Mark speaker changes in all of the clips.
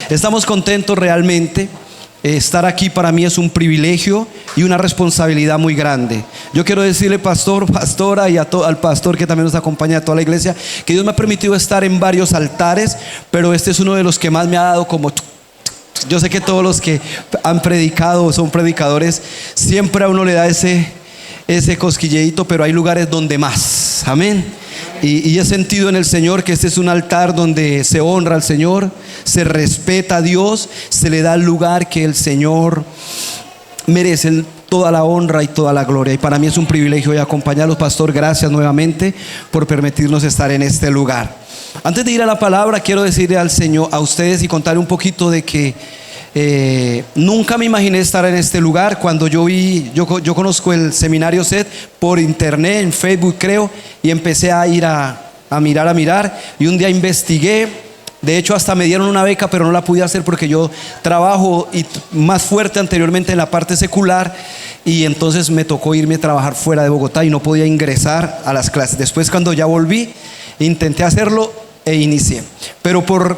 Speaker 1: Estamos contentos realmente. Estar aquí para mí es un privilegio y una responsabilidad muy grande. Yo quiero decirle, pastor, pastora y al pastor que también nos acompaña, a toda la iglesia, que Dios me ha permitido estar en varios altares, pero este es uno de los que más me ha dado como... Yo sé que todos los que han predicado o son predicadores, siempre a uno le da ese cosquilleíto, pero hay lugares donde más. Amén. Y he sentido en el Señor que este es un altar donde se honra al Señor, se respeta a Dios, se le da el lugar que el Señor merece, toda la honra y toda la gloria. Y para mí es un privilegio hoy acompañarlos, pastor. Gracias nuevamente por permitirnos estar en este lugar. Antes de ir a la palabra, quiero decirle al Señor, a ustedes, y contarle un poquito de que nunca me imaginé estar en este lugar. Cuando yo conozco el seminario SED por internet, en Facebook creo, y empecé a ir a mirar, y un día investigué. De hecho hasta me dieron una beca, pero no la pude hacer porque yo trabajo más fuerte anteriormente en la parte secular, y entonces me tocó irme a trabajar fuera de Bogotá y no podía ingresar a las clases. Después, cuando ya volví, intenté hacerlo e inicié, pero por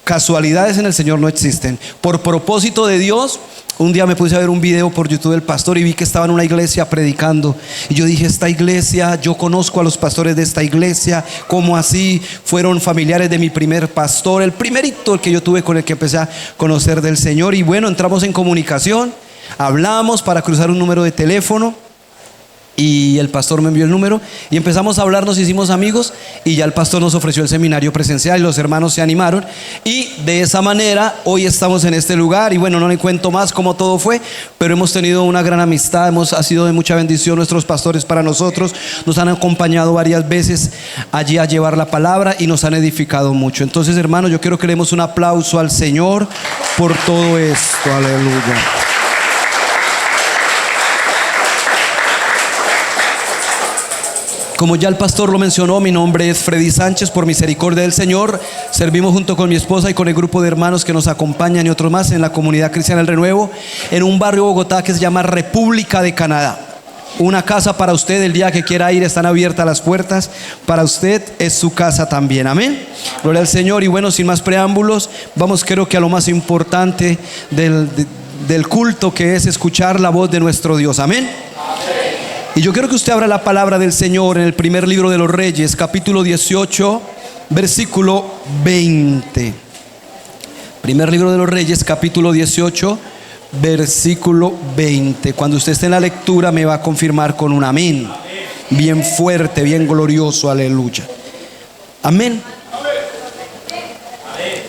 Speaker 1: casualidades en el Señor no existen. Por propósito de Dios, un día me puse a ver un video por YouTube del pastor y vi que estaba en una iglesia predicando, y yo dije, esta iglesia, yo conozco a los pastores de esta iglesia. ¿Cómo así? Fueron familiares de mi primer pastor, el primerito, el que yo tuve, con el que empecé a conocer del Señor. Y bueno, entramos en comunicación, hablamos para cruzar un número de teléfono, y el pastor me envió el número y empezamos a hablar, nos hicimos amigos, y ya el pastor nos ofreció el seminario presencial y los hermanos se animaron, y de esa manera hoy estamos en este lugar. Y bueno, no le cuento más cómo todo fue, pero hemos tenido una gran amistad, ha sido de mucha bendición nuestros pastores para nosotros, nos han acompañado varias veces allí a llevar la palabra y nos han edificado mucho. Entonces, hermanos, yo quiero que le demos un aplauso al Señor por todo esto. Aleluya. Como ya el pastor lo mencionó, mi nombre es Freddy Sánchez. Por misericordia del Señor, servimos junto con mi esposa y con el grupo de hermanos que nos acompañan y otros más en la comunidad cristiana El Renuevo, en un barrio de Bogotá que se llama República de Canadá. Una casa para usted, el día que quiera ir, están abiertas las puertas para usted, es su casa también. Amén. Gloria al Señor. Y bueno, sin más preámbulos, vamos, creo que a lo más importante del culto, que es escuchar la voz de nuestro Dios. Amén. Y yo quiero que usted abra la palabra del Señor en el primer libro de los Reyes, capítulo 18, versículo 20. Primer libro de los Reyes, capítulo 18, versículo 20. Cuando usted esté en la lectura me va a confirmar con un amén, bien fuerte, bien glorioso. Aleluya. Amén.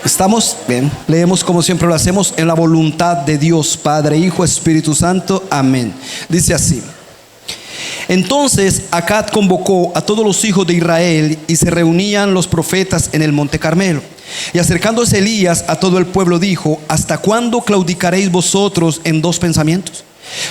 Speaker 1: Estamos bien, leemos como siempre lo hacemos, en la voluntad de Dios Padre, Hijo, Espíritu Santo. Amén. Dice así: entonces Acab convocó a todos los hijos de Israel, y se reunían los profetas en el monte Carmelo. Y acercándose Elías a todo el pueblo dijo: ¿hasta cuándo claudicaréis vosotros en dos pensamientos?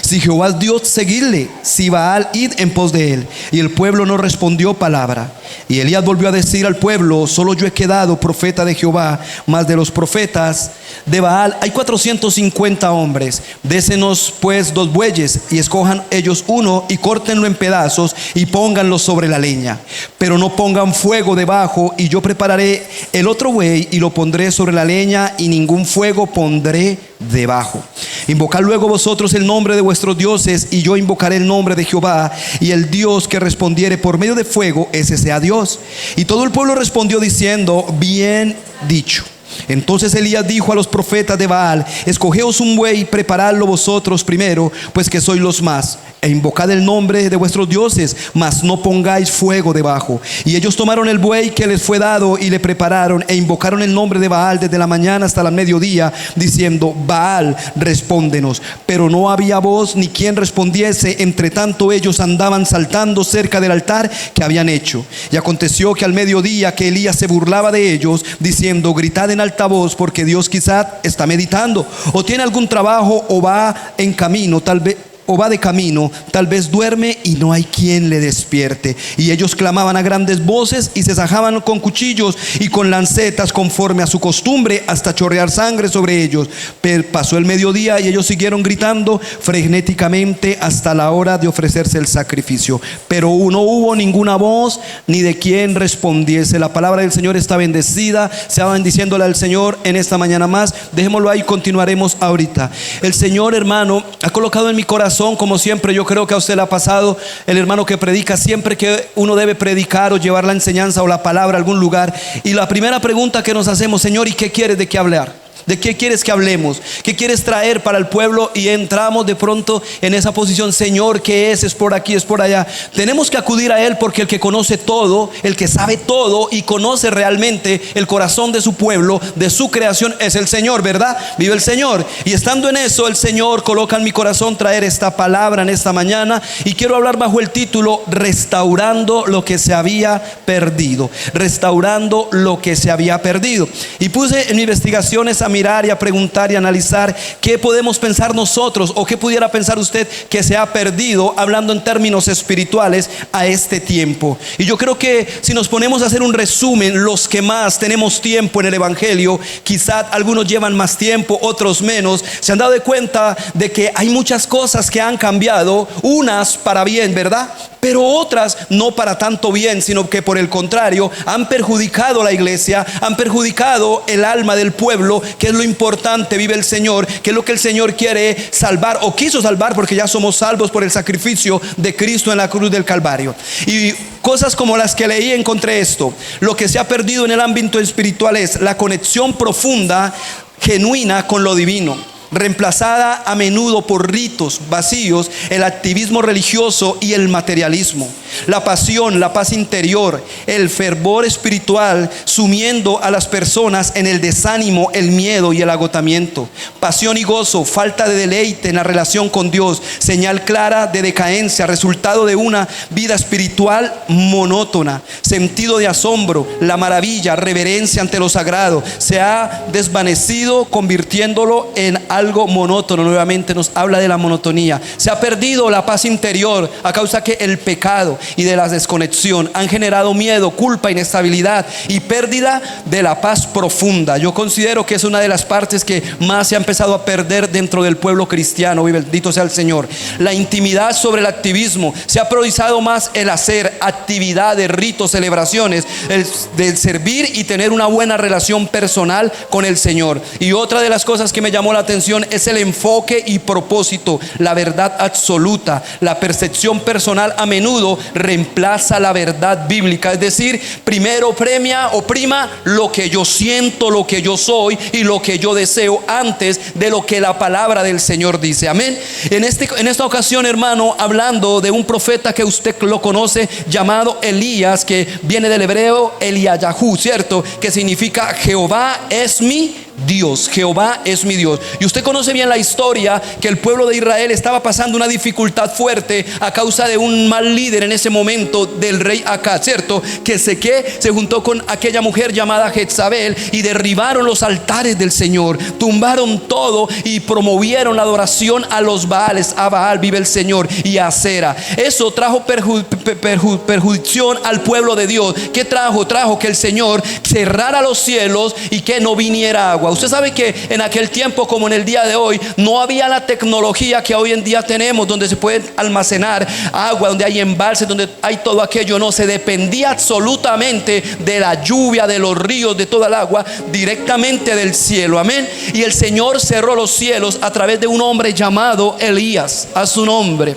Speaker 1: Si Jehová es Dios, seguidle; si Baal, id en pos de él. Y el pueblo no respondió palabra. Y Elías volvió a decir al pueblo: solo yo he quedado profeta de Jehová, mas de los profetas de Baal hay 450 hombres. Désenos pues 2 bueyes, y escojan ellos uno, y córtenlo en pedazos, y pónganlo sobre la leña, pero no pongan fuego debajo. Y yo prepararé el otro buey, y lo pondré sobre la leña, y ningún fuego pondré debajo. Invocad luego vosotros el nombre de vuestros dioses, y yo invocaré el nombre de Jehová, y el Dios que respondiere por medio de fuego, ese sea Dios. Y todo el pueblo respondió diciendo: bien dicho. Entonces Elías dijo a los profetas de Baal: escogeos un buey y preparadlo vosotros primero, pues que sois los más, e invocad el nombre de vuestros dioses, mas no pongáis fuego debajo. Y ellos tomaron el buey que les fue dado, y le prepararon, e invocaron el nombre de Baal desde la mañana hasta el mediodía, diciendo: Baal, respóndenos. Pero no había voz ni quien respondiese. Entre tanto ellos andaban saltando cerca del altar que habían hecho. Y aconteció que al mediodía, que Elías se burlaba de ellos, diciendo: gritad en alta voz, porque Dios quizá está meditando, o tiene algún trabajo, o va en camino, tal vez o va de camino, tal vez duerme y no hay quien le despierte. Y ellos clamaban a grandes voces y se sajaban con cuchillos y con lancetas conforme a su costumbre hasta chorrear sangre sobre ellos. Pero pasó el mediodía y ellos siguieron gritando frenéticamente hasta la hora de ofrecerse el sacrificio. Pero no hubo ninguna voz ni de quien respondiese. La palabra del Señor está bendecida. Se va bendiciéndola al Señor en esta mañana más. Dejémoslo ahí, continuaremos ahorita. El Señor, hermano, ha colocado en mi corazón, como siempre, yo creo que a usted le ha pasado, el hermano que predica, siempre que uno debe predicar o llevar la enseñanza o la palabra a algún lugar, y la primera pregunta que nos hacemos: Señor, ¿y qué quieres de qué hablar? ¿De qué quieres que hablemos? ¿Qué quieres traer para el pueblo? Y entramos de pronto en esa posición: Señor, ¿qué es? ¿Es por aquí? ¿Es por allá? Tenemos que acudir a Él, porque el que conoce todo, el que sabe todo y conoce realmente el corazón de su pueblo, de su creación, es el Señor, ¿verdad? Vive el Señor. Y estando en eso, el Señor coloca en mi corazón traer esta palabra en esta mañana, y quiero hablar bajo el título: restaurando lo que se había perdido. Restaurando lo que se había perdido. Y puse en mis investigaciones a mirar y a preguntar y a analizar qué podemos pensar nosotros, o qué pudiera pensar usted que se ha perdido, hablando en términos espirituales, a este tiempo. Y yo creo que si nos ponemos a hacer un resumen, los que más tenemos tiempo en el evangelio, quizá algunos llevan más tiempo, otros menos, se han dado de cuenta de que hay muchas cosas que han cambiado, unas para bien, ¿verdad? Pero otras no para tanto bien, sino que por el contrario han perjudicado a la iglesia, han perjudicado el alma del pueblo, que es lo importante. Vive el Señor, que es lo que el Señor quiere salvar, o quiso salvar, porque ya somos salvos por el sacrificio de Cristo en la cruz del Calvario. Y cosas como las que leí, encontré esto: lo que se ha perdido en el ámbito espiritual es la conexión profunda, genuina con lo divino, reemplazada a menudo por ritos vacíos, el activismo religioso y el materialismo. La pasión, la paz interior, el fervor espiritual, sumiendo a las personas en el desánimo, el miedo y el agotamiento. Pasión y gozo, falta de deleite en la relación con Dios, señal clara de decadencia, resultado de una vida espiritual monótona. Sentido de asombro, la maravilla, reverencia ante lo sagrado, se ha desvanecido, convirtiéndolo en algo monótono. Nuevamente nos habla de la monotonía. Se ha perdido la paz interior a causa que el pecado y de la desconexión han generado miedo, culpa, inestabilidad y pérdida de la paz profunda. Yo considero que es una de las partes que más se ha empezado a perder dentro del pueblo cristiano. Bendito sea el Señor. La intimidad sobre el activismo. Se ha priorizado más el hacer actividades, ritos, celebraciones, el servir y tener una buena relación personal con el Señor. Y otra de las cosas que me llamó la atención es el enfoque y propósito, la verdad absoluta. La percepción personal a menudo reemplaza la verdad bíblica, es decir, primero premia o prima lo que yo siento, lo que yo soy y lo que yo deseo, antes de lo que la palabra del Señor dice. Amén. En esta ocasión, hermano, hablando de un profeta que usted lo conoce, llamado Elías, que viene del hebreo Eliyahu, ¿cierto? Que significa Jehová es mi Dios. Jehová es mi Dios. Y usted conoce bien la historia, que el pueblo de Israel estaba pasando una dificultad fuerte a causa de un mal líder en ese momento, del rey Acaz, ¿cierto? Que se juntó con aquella mujer llamada Jezabel y derribaron los altares del Señor, tumbaron todo y promovieron la adoración a los Baales, a Baal, vive el Señor, y a Acera. Eso trajo perjudicación al pueblo de Dios. ¿Qué trajo? Trajo que el Señor cerrara los cielos y que no viniera agua. Usted sabe que en aquel tiempo, como en el día de hoy, no había la tecnología que hoy en día tenemos, donde se puede almacenar agua, donde hay embalses, donde hay todo aquello. No, se dependía absolutamente de la lluvia, de los ríos, de toda el agua, directamente del cielo. Amén. Y el Señor cerró los cielos a través de un hombre llamado Elías, a su nombre.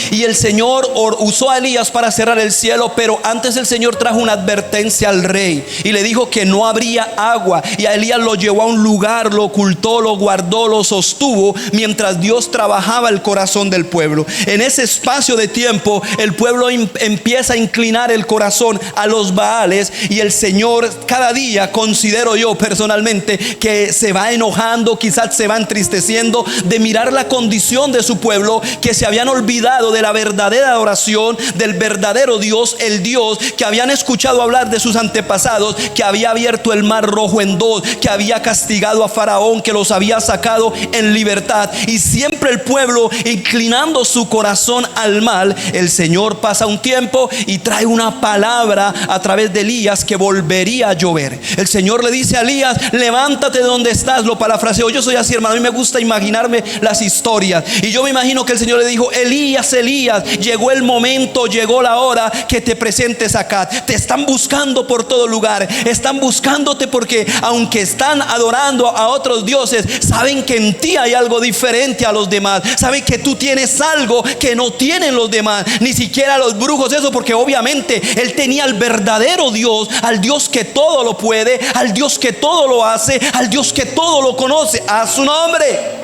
Speaker 1: Y el Señor usó a Elías para cerrar el cielo, pero antes el Señor trajo una advertencia al rey y le dijo que no habría agua. Y a Elías lo llevó a un lugar, lo ocultó, lo guardó, lo sostuvo, mientras Dios trabajaba el corazón del pueblo. En ese espacio de tiempo, el pueblo empieza a inclinar el corazón a los Baales, y el Señor cada día, considero yo personalmente, que se va enojando, quizás se va entristeciendo de mirar la condición de su pueblo, que se habían olvidado de de la verdadera adoración, del verdadero Dios, el Dios que habían escuchado hablar de sus antepasados, que había abierto el mar rojo en dos, que había castigado a Faraón, que los había sacado en libertad. Y siempre el pueblo inclinando su corazón al mal. El Señor pasa un tiempo y trae una palabra a través de Elías que volvería a llover. El Señor le dice a Elías: levántate de donde estás. Lo parafraseo, yo soy así, hermano, a mí me gusta imaginarme las historias. Y yo me imagino que el Señor le dijo: Elías, Elías, llegó el momento, llegó la hora que te presentes acá. Te están buscando por todo lugar, están buscándote porque aunque están adorando a otros dioses, saben que en ti hay algo diferente a los demás. Saben que tú tienes algo que no tienen los demás, ni siquiera los brujos. Eso porque obviamente él tenía al verdadero Dios, al Dios que todo lo puede, al Dios que todo lo hace, al Dios que todo lo conoce. A su nombre.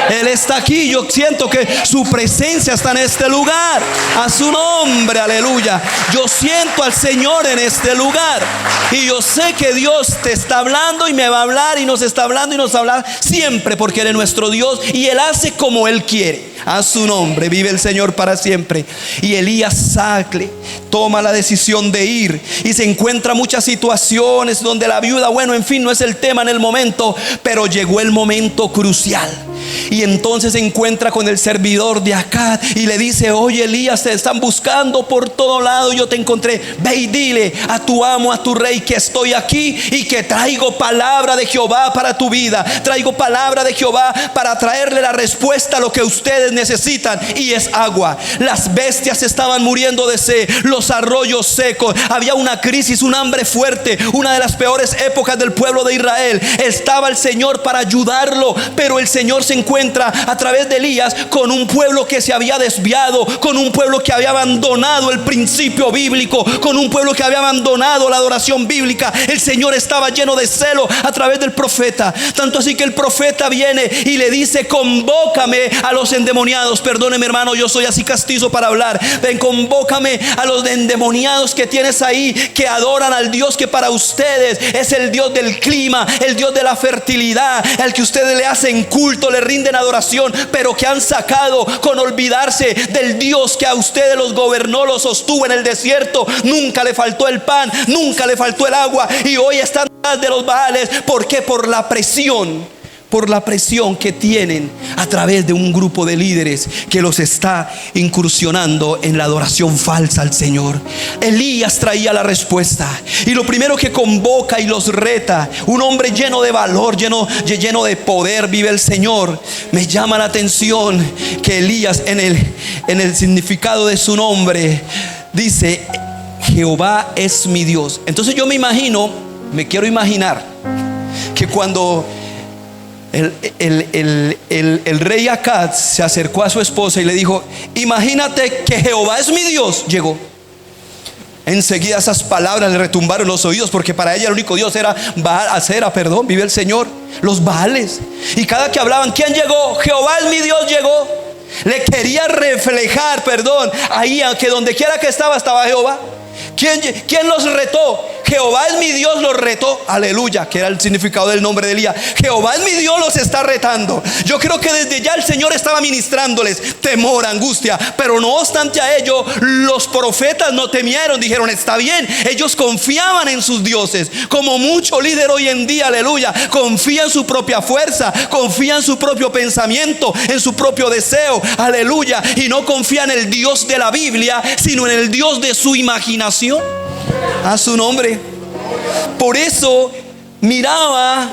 Speaker 1: Él está aquí. Yo siento que su presencia está en este lugar. A su nombre, aleluya. Yo siento al Señor en este lugar. Y yo sé que Dios te está hablando y me va a hablar y nos está hablando y nos habla siempre, porque Él es nuestro Dios y Él hace como Él quiere. A su nombre, vive el Señor para siempre. Y Elías toma la decisión de ir y se encuentra muchas situaciones donde la viuda, bueno, en fin, no es el tema en el momento, pero llegó el momento crucial. Y entonces se encuentra con el servidor de Acab y le dice: oye, Elías, te están buscando por todo lado, yo te encontré. Ve y dile a tu amo, a tu rey, que estoy aquí y que traigo palabra de Jehová para tu vida. Traigo palabra de Jehová para traerle la respuesta a lo que ustedes necesitan, y es agua. Las bestias estaban muriendo de sed, los arroyos secos, había una crisis, un hambre fuerte, una de las peores épocas del pueblo de Israel. Estaba el Señor para ayudarlo, pero el Señor se encuentra a través de Elías con un pueblo que se había desviado, con un pueblo que había abandonado el principio bíblico, con un pueblo que había abandonado la adoración bíblica. El Señor estaba lleno de celo a través del profeta, tanto así que el profeta viene y le dice: convócame a los endemoniados. Perdóneme, hermano, yo soy así castizo para hablar. Ven, convócame a los endemoniados que tienes ahí, que adoran al Dios que para ustedes es el Dios del clima, el Dios de la fertilidad, el que ustedes le hacen culto, le rinden adoración, pero que han sacado con olvidarse del Dios que a ustedes los gobernó, los sostuvo en el desierto. Nunca le faltó el pan, nunca le faltó el agua, y hoy están detrás de los Baales. ¿Por qué? Por la presión que tienen a través de un grupo de líderes que los está incursionando en la adoración falsa al Señor. Elías traía la respuesta, y lo primero que convoca y los reta, un hombre lleno de valor, lleno de poder, vive el Señor. Me llama la atención que Elías, en el significado de su nombre, dice: Jehová es mi Dios. Entonces yo me quiero imaginar que cuando el rey Acab se acercó a su esposa y le dijo: imagínate que Jehová es mi Dios, llegó. Enseguida esas palabras le retumbaron los oídos, porque para ella el único Dios era Acera, vive el Señor, los Baales. Y cada que hablaban: ¿quién llegó? Jehová es mi Dios, llegó. Le quería reflejar, ahí, que donde quiera que estaba Jehová. ¿Quién los retó? Jehová es mi Dios, los retó. Aleluya, que era el significado del nombre de Elías. Jehová es mi Dios, los está retando. Yo creo que desde ya el Señor estaba ministrándoles temor, angustia. Pero no obstante a ello, los profetas no temieron. Dijeron: está bien. Ellos confiaban en sus dioses, como mucho líder hoy en día, aleluya, confía en su propia fuerza, confía en su propio pensamiento, en su propio deseo, aleluya, y no confía en el Dios de la Biblia, sino en el Dios de su imaginación. A su nombre. Por eso miraba,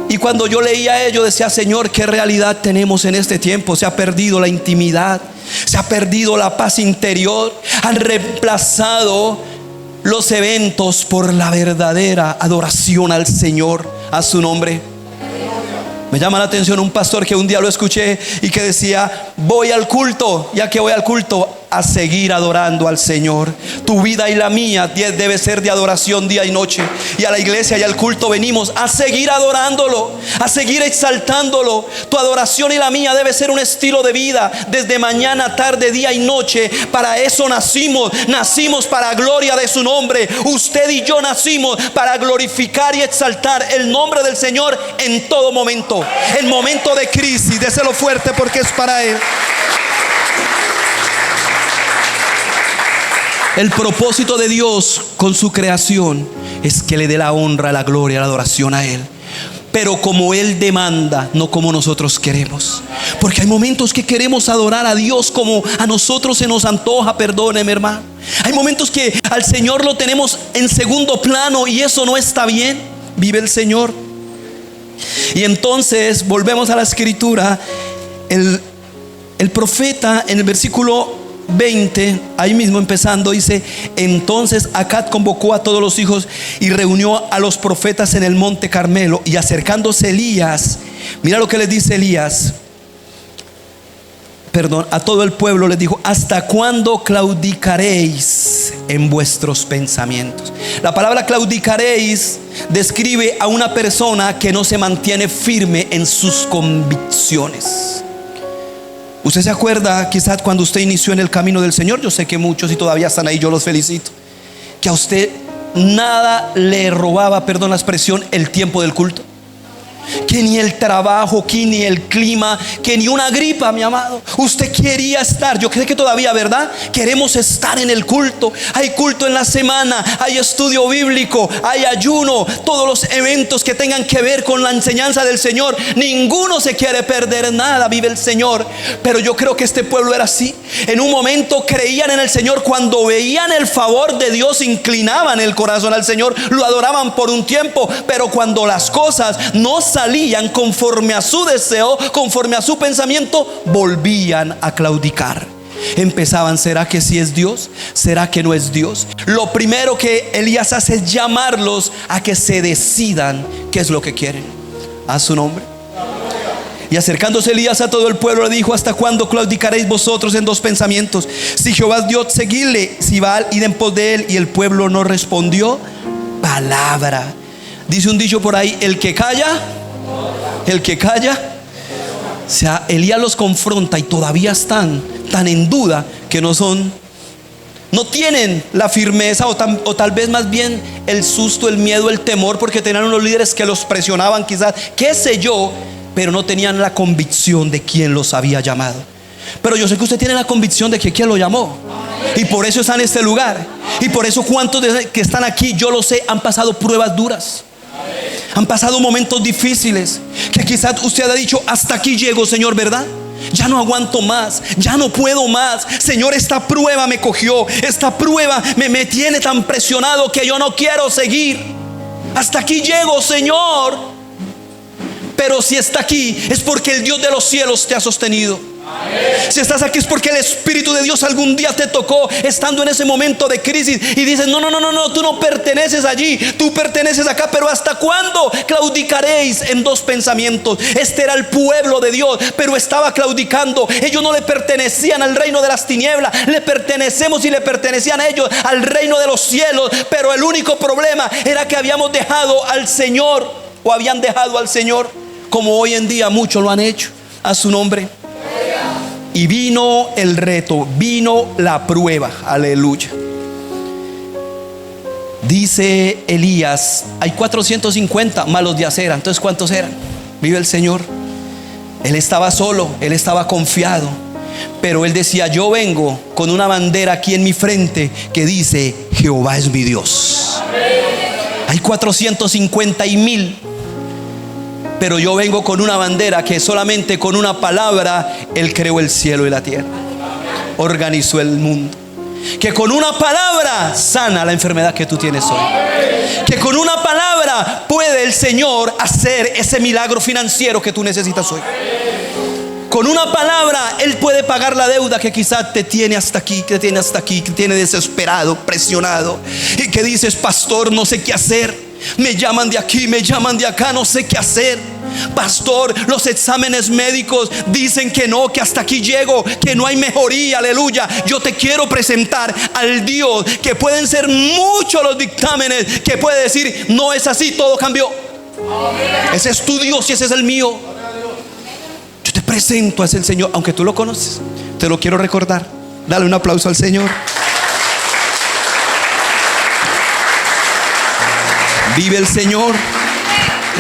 Speaker 1: y cuando yo leía ello decía: Señor, qué realidad tenemos en este tiempo. Se ha perdido la intimidad, se ha perdido la paz interior, han reemplazado los eventos por la verdadera adoración al Señor. A su nombre. Me llama la atención un pastor que un día lo escuché y que decía: voy al culto, ya que voy al culto, a seguir adorando al Señor. Tu vida y la mía debe ser de adoración día y noche. Y a la iglesia y al culto venimos a seguir adorándolo, a seguir exaltándolo. Tu adoración y la mía debe ser un estilo de vida, desde mañana, tarde, día y noche. Para eso nacimos para gloria de su nombre. Usted y yo nacimos para glorificar y exaltar el nombre del Señor en todo momento. En momento de crisis, déselo fuerte, porque es para Él. El propósito de Dios con su creación es que le dé la honra, la gloria, la adoración a Él. Pero como Él demanda, no como nosotros queremos. Porque hay momentos que queremos adorar a Dios como a nosotros se nos antoja, perdóneme hermano. Hay momentos que al Señor lo tenemos en segundo plano y eso no está bien. Vive el Señor. Y entonces volvemos a la escritura. El profeta en el versículo 20, ahí mismo empezando, dice: entonces Acab convocó a todos los hijos y reunió a los profetas en el monte Carmelo. Y acercándose Elías, mira lo que les dice Elías, a todo el pueblo les dijo: ¿hasta cuándo claudicaréis en vuestros pensamientos? La palabra claudicaréis describe a una persona que no se mantiene firme en sus convicciones. Usted se acuerda quizás cuando usted inició en el camino del Señor. Yo sé que muchos y todavía están ahí, yo los felicito. Que a usted nada le robaba, perdón la expresión, el tiempo del culto. Que ni el trabajo, que ni el clima, que ni una gripa, mi amado. Usted quería estar. Yo creo que todavía, ¿verdad? Queremos estar en el culto. Hay culto en la semana, hay estudio bíblico, hay ayuno, todos los eventos que tengan que ver con la enseñanza del Señor. Ninguno se quiere perder nada, vive el Señor. Pero yo creo que este pueblo era así. En un momento creían en el Señor. Cuando veían el favor de Dios, inclinaban el corazón al Señor, lo adoraban por un tiempo. Pero cuando las cosas no salían conforme a su deseo, conforme a su pensamiento, volvían a claudicar. Empezaban: ¿será que sí es Dios? ¿Será que no es Dios? Lo primero que Elías hace es llamarlos a que se decidan qué es lo que quieren. A su nombre. Y acercándose Elías a todo el pueblo le dijo: ¿hasta cuándo claudicaréis vosotros en dos pensamientos? Si Jehová es Dios, seguidle; si Baal, id en pos de él. Y el pueblo no respondió palabra. Dice un dicho por ahí: el que calla. O sea, Elías los confronta y todavía están tan en duda que no tienen la firmeza, o tal vez más bien el susto, el miedo, el temor, porque tenían unos líderes que los presionaban quizás, qué sé yo, pero no tenían la convicción de quién los había llamado. Pero yo sé que usted tiene la convicción de que quién lo llamó, y por eso está en este lugar. Y por eso cuántos que están aquí, yo lo sé, han pasado pruebas duras, han pasado momentos difíciles, que quizás usted ha dicho: hasta aquí llego, Señor, ¿verdad? Ya no aguanto más, ya no puedo más. Señor, esta prueba me cogió, esta prueba me tiene tan presionado que yo no quiero seguir. Hasta aquí llego, Señor. Pero si está aquí es porque el Dios de los cielos te ha sostenido. Si estás aquí es porque el Espíritu de Dios algún día te tocó estando en ese momento de crisis y dices: no, tú no perteneces allí, tú perteneces acá. Pero ¿hasta cuándo claudicaréis en dos pensamientos? Este era el pueblo de Dios, pero estaba claudicando. Ellos no le pertenecían al reino de las tinieblas, le pertenecemos y le pertenecían a ellos al reino de los cielos. Pero el único problema era que habíamos dejado al Señor, o habían dejado al Señor, como hoy en día muchos lo han hecho. A su nombre. Y vino el reto, vino la prueba. Aleluya. Dice Elías: hay 450 malos de acera. Entonces, ¿cuántos eran? Vive el Señor. Él estaba solo, él estaba confiado, pero él decía: yo vengo con una bandera aquí en mi frente que dice: Jehová es mi Dios. Hay 450 y 1000. Pero yo vengo con una bandera que solamente con una palabra Él creó el cielo y la tierra, organizó el mundo. Que con una palabra sana la enfermedad que tú tienes hoy. Que con una palabra puede el Señor hacer ese milagro financiero que tú necesitas hoy. Con una palabra Él puede pagar la deuda que quizás te tiene hasta aquí, que te tiene desesperado, presionado, y que dices: pastor, no sé qué hacer. Me llaman de aquí, me llaman de acá, no sé qué hacer. Pastor, los exámenes médicos dicen que no, que hasta aquí llego, que no hay mejoría. Aleluya. Yo te quiero presentar al Dios que pueden ser muchos los dictámenes, que puede decir: no es así, todo cambió. Ese es tu Dios y ese es el mío. Yo te presento a ese Señor, aunque tú lo conoces, te lo quiero recordar. Dale un aplauso al Señor. Vive el Señor,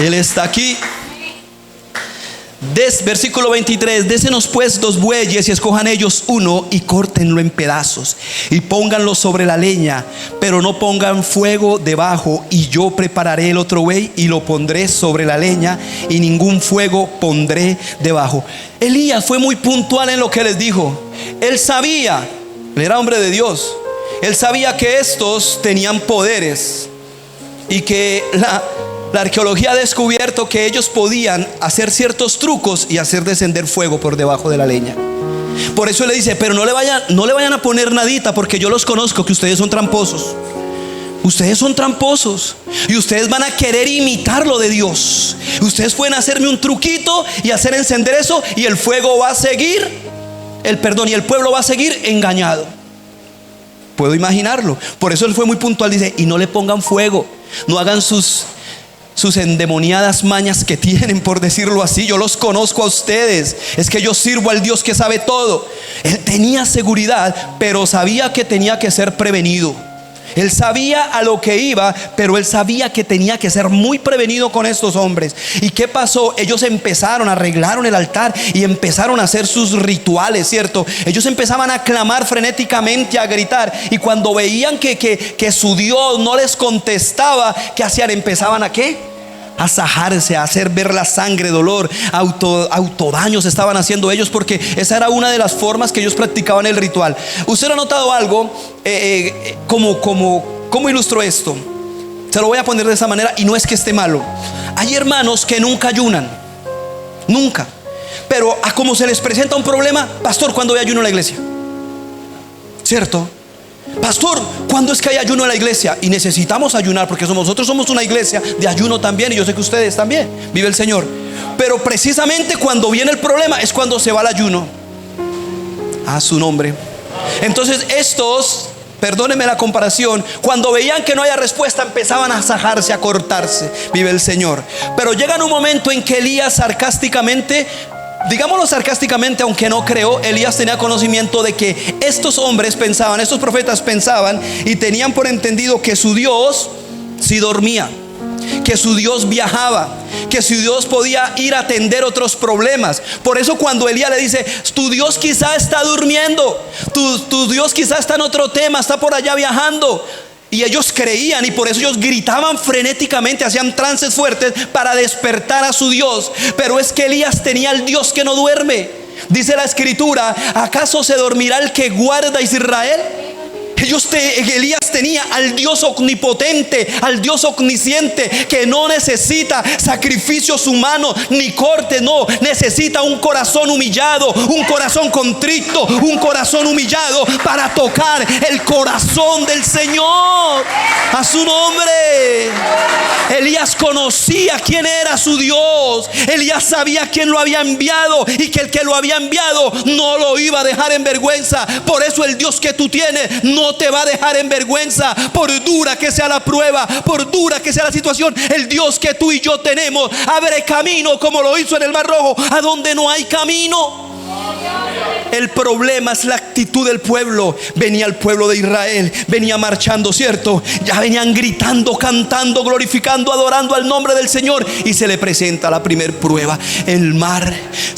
Speaker 1: Él está aquí. Versículo 23, désenos pues 2 bueyes y escojan ellos uno y córtenlo en pedazos y pónganlo sobre la leña, pero no pongan fuego debajo, y yo prepararé el otro buey y lo pondré sobre la leña y ningún fuego pondré debajo. Elías fue muy puntual en lo que les dijo. Él sabía, él era hombre de Dios, él sabía que estos tenían poderes y que la arqueología ha descubierto que ellos podían hacer ciertos trucos y hacer descender fuego por debajo de la leña. Por eso le dice, pero no le vayan a poner nadita, porque yo los conozco, que ustedes son tramposos. Ustedes son tramposos y ustedes van a querer imitar lo de Dios. Ustedes pueden hacerme un truquito y hacer encender eso, y el fuego va a seguir, y el pueblo va a seguir engañado. Puedo imaginarlo. Por eso él fue muy puntual, dice, y no le pongan fuego, no hagan sus endemoniadas mañas que tienen, por decirlo así. Yo los conozco a ustedes, es que yo sirvo al Dios que sabe todo. Él tenía seguridad, pero sabía que tenía que ser prevenido. Él sabía a lo que iba, pero él sabía que tenía que ser muy prevenido con estos hombres. ¿Y qué pasó? Ellos arreglaron el altar y empezaron a hacer sus rituales, ¿cierto? Ellos empezaban a clamar frenéticamente, a gritar, y cuando veían que su Dios no les contestaba, ¿qué hacían? Empezaban a ¿qué? A sajarse, a hacer ver la sangre, dolor, autodaños estaban haciendo ellos, porque esa era una de las formas que ellos practicaban el ritual. ¿Usted ha notado algo? ¿Cómo ilustro esto? Se lo voy a poner de esa manera, y no es que esté malo. Hay hermanos que nunca ayunan, nunca, pero a como se les presenta un problema, pastor, ¿cuándo hay ayuno en la iglesia? ¿Cierto? Pastor, ¿cuándo es que hay ayuno en la iglesia? Y necesitamos ayunar, porque nosotros somos una iglesia de ayuno también, y yo sé que ustedes también, vive el Señor. Pero precisamente cuando viene el problema es cuando se va el ayuno. A su nombre. Entonces estos, perdónenme la comparación, cuando veían que no había respuesta, empezaban a sajarse, a cortarse, vive el Señor. Pero llega un momento en que Elías sarcásticamente, digámoslo sarcásticamente, aunque no creo, Elías tenía conocimiento de que estos hombres pensaban, estos profetas pensaban y tenían por entendido que su Dios sí dormía, que su Dios viajaba, que su Dios podía ir a atender otros problemas. Por eso cuando Elías le dice, tu Dios quizá está durmiendo, tu Dios quizá está en otro tema, está por allá viajando. Y ellos creían, y por eso ellos gritaban frenéticamente, hacían trances fuertes para despertar a su Dios. Pero es que Elías tenía al Dios que no duerme. Dice la escritura, ¿acaso se dormirá el que guarda a Israel? Elías tenía al Dios omnipotente, al Dios omnisciente, que no necesita sacrificios humanos ni cortes, no, necesita un corazón humillado, un corazón contrito, un corazón humillado para tocar el corazón del Señor. A su nombre. Elías conocía quién era su Dios. Elías sabía quién lo había enviado, y que el que lo había enviado no lo iba a dejar en vergüenza. Por eso el Dios que tú tienes no te va a dejar en vergüenza, por dura que sea la prueba, por dura que sea la situación. El Dios que tú y yo tenemos abre camino, como lo hizo en el Mar Rojo, a donde no hay camino. El problema es la actitud del pueblo. Venía el pueblo de Israel, venía marchando, ¿cierto? Ya venían gritando, cantando, glorificando, adorando al nombre del Señor, y se le presenta la primer prueba, el mar.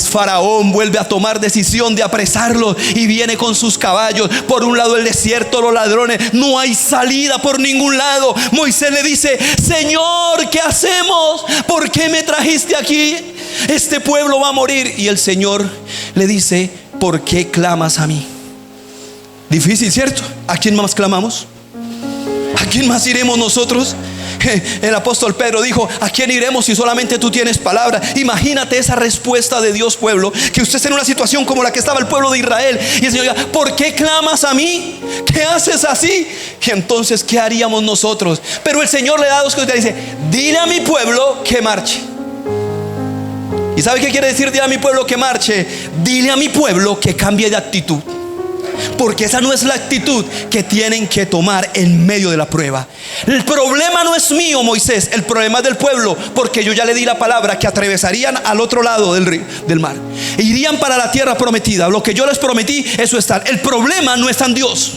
Speaker 1: Faraón vuelve a tomar decisión de apresarlos y viene con sus caballos. Por un lado el desierto, los ladrones, no hay salida por ningún lado. Moisés le dice, Señor, ¿qué hacemos? ¿Por qué me trajiste aquí? Este pueblo va a morir. Y el Señor le dice, ¿por qué clamas a mí? Difícil, ¿cierto? ¿A quién más clamamos? ¿A quién más iremos nosotros? El apóstol Pedro dijo, ¿a quién iremos si solamente tú tienes palabra? Imagínate esa respuesta de Dios, pueblo, que usted esté en una situación como la que estaba el pueblo de Israel, y el Señor diga, ¿por qué clamas a mí? ¿Qué haces así? Y entonces, ¿qué haríamos nosotros? Pero el Señor le da dos cosas, dice, dile a mi pueblo que marche. ¿Y sabe qué quiere decir dile a mi pueblo que marche? Dile a mi pueblo que cambie de actitud. Porque esa no es la actitud que tienen que tomar en medio de la prueba. El problema no es mío, Moisés, el problema es del pueblo, porque yo ya le di la palabra que atravesarían al otro lado del río, del mar, e irían para la tierra prometida. Lo que yo les prometí, eso está. El problema no está en Dios.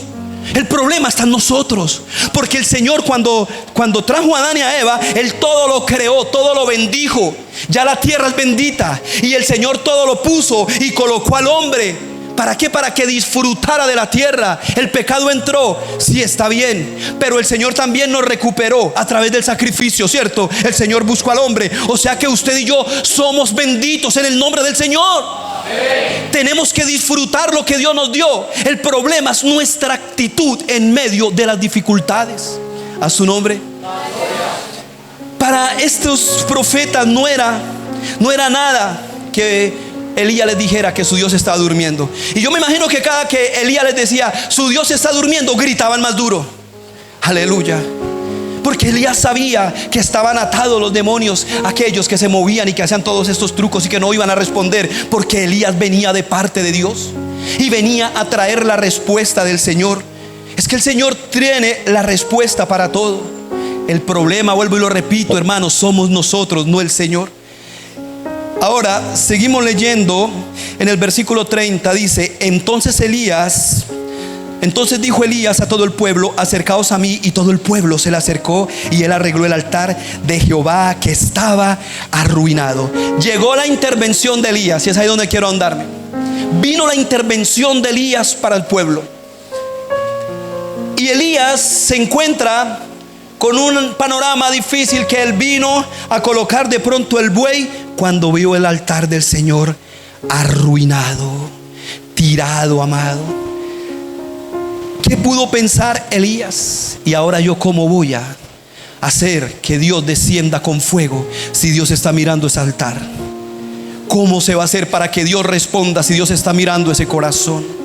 Speaker 1: El problema está en nosotros, porque el Señor cuando trajo a Adán y a Eva, Él todo lo creó, todo lo bendijo. Ya la tierra es bendita y el Señor todo lo puso y colocó al hombre. ¿Para qué? Para que disfrutara de la tierra. El pecado entró, sí, está bien, pero el Señor también nos recuperó a través del sacrificio, ¿cierto? El Señor buscó al hombre, o sea que usted y yo somos benditos en el nombre del Señor. Tenemos que disfrutar lo que Dios nos dio. El problema es nuestra actitud en medio de las dificultades. A su nombre. Para estos profetas no era nada que Elías les dijera que su Dios estaba durmiendo. Y yo me imagino que cada que Elías les decía su Dios está durmiendo, gritaban más duro. Aleluya. Porque Elías sabía que estaban atados los demonios, aquellos que se movían y que hacían todos estos trucos y que no iban a responder, porque Elías venía de parte de Dios y venía a traer la respuesta del Señor. Es que el Señor tiene la respuesta para todo. El problema, vuelvo y lo repito, hermanos, somos nosotros, no el Señor. Ahora seguimos leyendo en el versículo 30, dice: Entonces dijo Elías a todo el pueblo: acercaos a mí. Y todo el pueblo se le acercó, y él arregló el altar de Jehová que estaba arruinado. Llegó la intervención de Elías, y es ahí donde quiero ahondarme. Vino la intervención de Elías para el pueblo. Y Elías se encuentra con un panorama difícil, que él vino a colocar de pronto el buey cuando vio el altar del Señor arruinado, tirado, amado. ¿Qué pudo pensar Elías? Y ahora yo, ¿cómo voy a hacer que Dios descienda con fuego si Dios está mirando ese altar? ¿Cómo se va a hacer para que Dios responda si Dios está mirando ese corazón?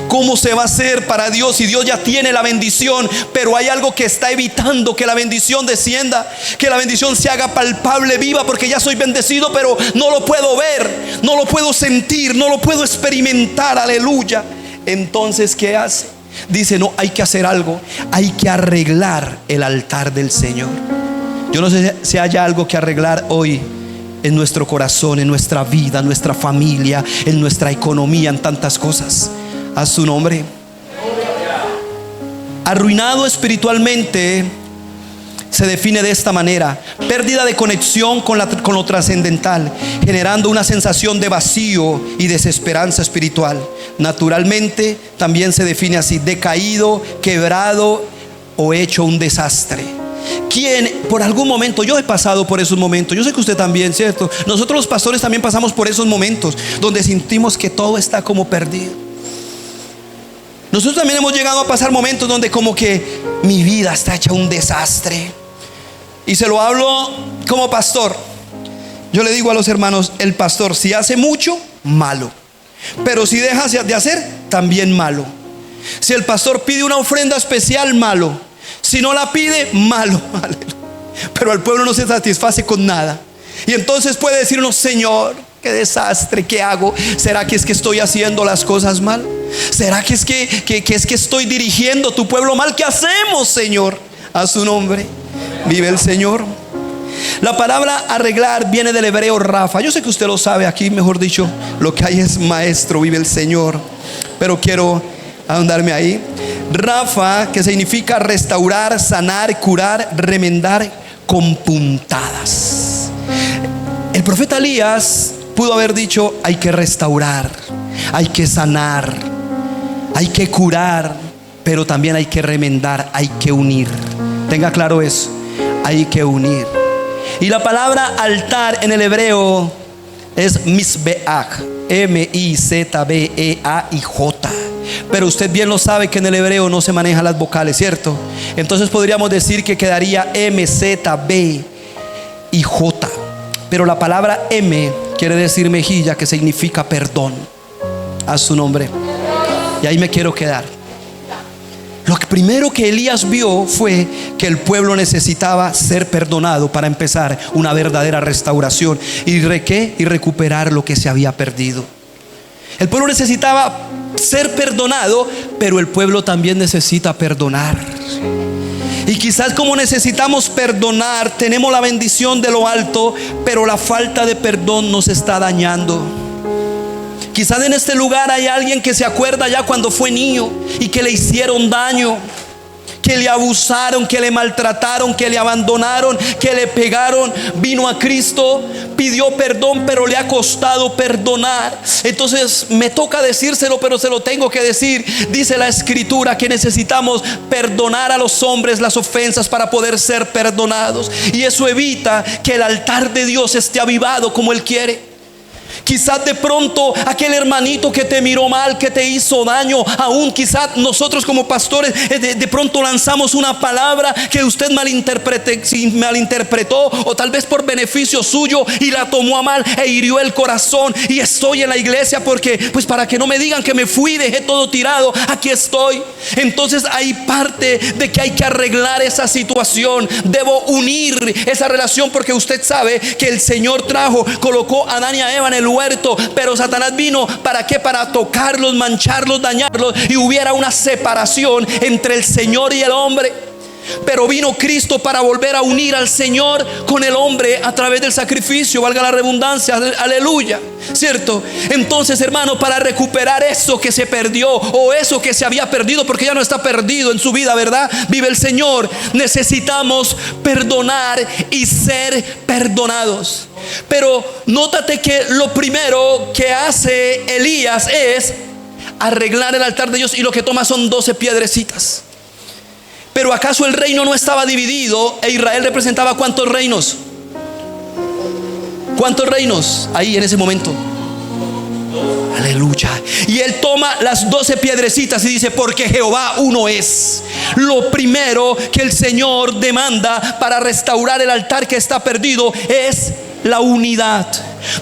Speaker 1: ¿Cómo se va a hacer para Dios si Dios ya tiene la bendición, pero hay algo que está evitando que la bendición descienda, que la bendición se haga palpable, viva? Porque ya soy bendecido, pero no lo puedo ver, no lo puedo sentir, no lo puedo experimentar. Aleluya. Entonces, ¿qué hace? Dice: no, hay que hacer algo, hay que arreglar el altar del Señor. Yo no sé si haya algo que arreglar hoy en nuestro corazón, en nuestra vida, en nuestra familia, en nuestra economía, en tantas cosas. A su nombre. Arruinado espiritualmente se define de esta manera: pérdida de conexión con lo trascendental, generando una sensación de vacío y desesperanza espiritual. Naturalmente también se define así: decaído, quebrado o hecho un desastre. Quien por algún momento, yo he pasado por esos momentos, yo sé que usted también, ¿cierto? Nosotros los pastores también pasamos por esos momentos donde sentimos que todo está como perdido. Nosotros también hemos llegado a pasar momentos donde como que mi vida está hecha un desastre. Y se lo hablo como pastor. Yo le digo a los hermanos: el pastor, si hace mucho, malo, pero si deja de hacer, también malo. Si el pastor pide una ofrenda especial, malo. Si no la pide, malo. Pero al pueblo no se satisface con nada. Y entonces puede decir uno: Señor, qué desastre, ¿qué hago? ¿Será que es que estoy haciendo las cosas mal? ¿Será que es que estoy dirigiendo tu pueblo mal? ¿Qué hacemos, Señor? A su nombre. Vive el Señor. La palabra arreglar viene del hebreo Rafa. Yo sé que usted lo sabe, aquí mejor dicho, lo que hay es maestro. Vive el Señor. Pero quiero ahondarme ahí. Rafa, que significa restaurar, sanar, curar, remendar con puntadas. El profeta Elías pudo haber dicho: hay que restaurar, hay que sanar, hay que curar, pero también hay que remendar, hay que unir. Tenga claro eso, hay que unir. Y la palabra altar en el hebreo es Mizbeach, M-I-Z-B-E-A-I-J. Pero usted bien lo sabe que en el hebreo no se manejan las vocales, ¿cierto? Entonces podríamos decir que quedaría M-Z-B-I-J. Pero la palabra M quiere decir mejilla, que significa perdón. A su nombre. Y ahí me quiero quedar. Lo primero que Elías vio fue que el pueblo necesitaba ser perdonado para empezar una verdadera restauración y recuperar lo que se había perdido. El pueblo necesitaba ser perdonado, pero el pueblo también necesita perdonar. Y quizás como necesitamos perdonar, tenemos la bendición de lo alto, pero la falta de perdón nos está dañando. Quizás en este lugar hay alguien que se acuerda ya cuando fue niño y que le hicieron daño, que le abusaron, que le maltrataron, que le abandonaron, que le pegaron. Vino a Cristo, pidió perdón, pero le ha costado perdonar. Entonces me toca decírselo, pero se lo tengo que decir. Dice la Escritura que necesitamos perdonar a los hombres las ofensas para poder ser perdonados, y eso evita que el altar de Dios esté avivado como Él quiere. Quizás de pronto aquel hermanito que te miró mal, que te hizo daño, aún quizás nosotros como pastores de pronto lanzamos una palabra que usted malinterpretó, o tal vez por beneficio suyo, y la tomó a mal e hirió el corazón. Y estoy en la iglesia porque, pues, para que no me digan que me fui y dejé todo tirado, aquí estoy. Entonces hay parte de que hay que arreglar esa situación. Debo unir esa relación, porque usted sabe que el Señor colocó a Adán y a Eva en el huerto, pero Satanás vino ¿para qué? Para tocarlos, mancharlos, dañarlos, y hubiera una separación entre el Señor y el hombre. Pero vino Cristo para volver a unir al Señor con el hombre a través del sacrificio, valga la redundancia, aleluya, ¿cierto? Entonces, hermano, para recuperar eso que se perdió, o eso que se había perdido, porque ya no está perdido en su vida, ¿verdad? Vive el Señor. Necesitamos perdonar y ser perdonados. Pero nótate que lo primero que hace Elías es arreglar el altar de Dios, y lo que toma son 12 piedrecitas. Pero ¿acaso el reino no estaba dividido? E Israel representaba ¿cuántos reinos? ¿Cuántos reinos? Ahí en ese momento. Aleluya. Y él toma las 12 piedrecitas y dice: porque Jehová uno es. Lo primero que el Señor demanda para restaurar el altar que está perdido es la unidad.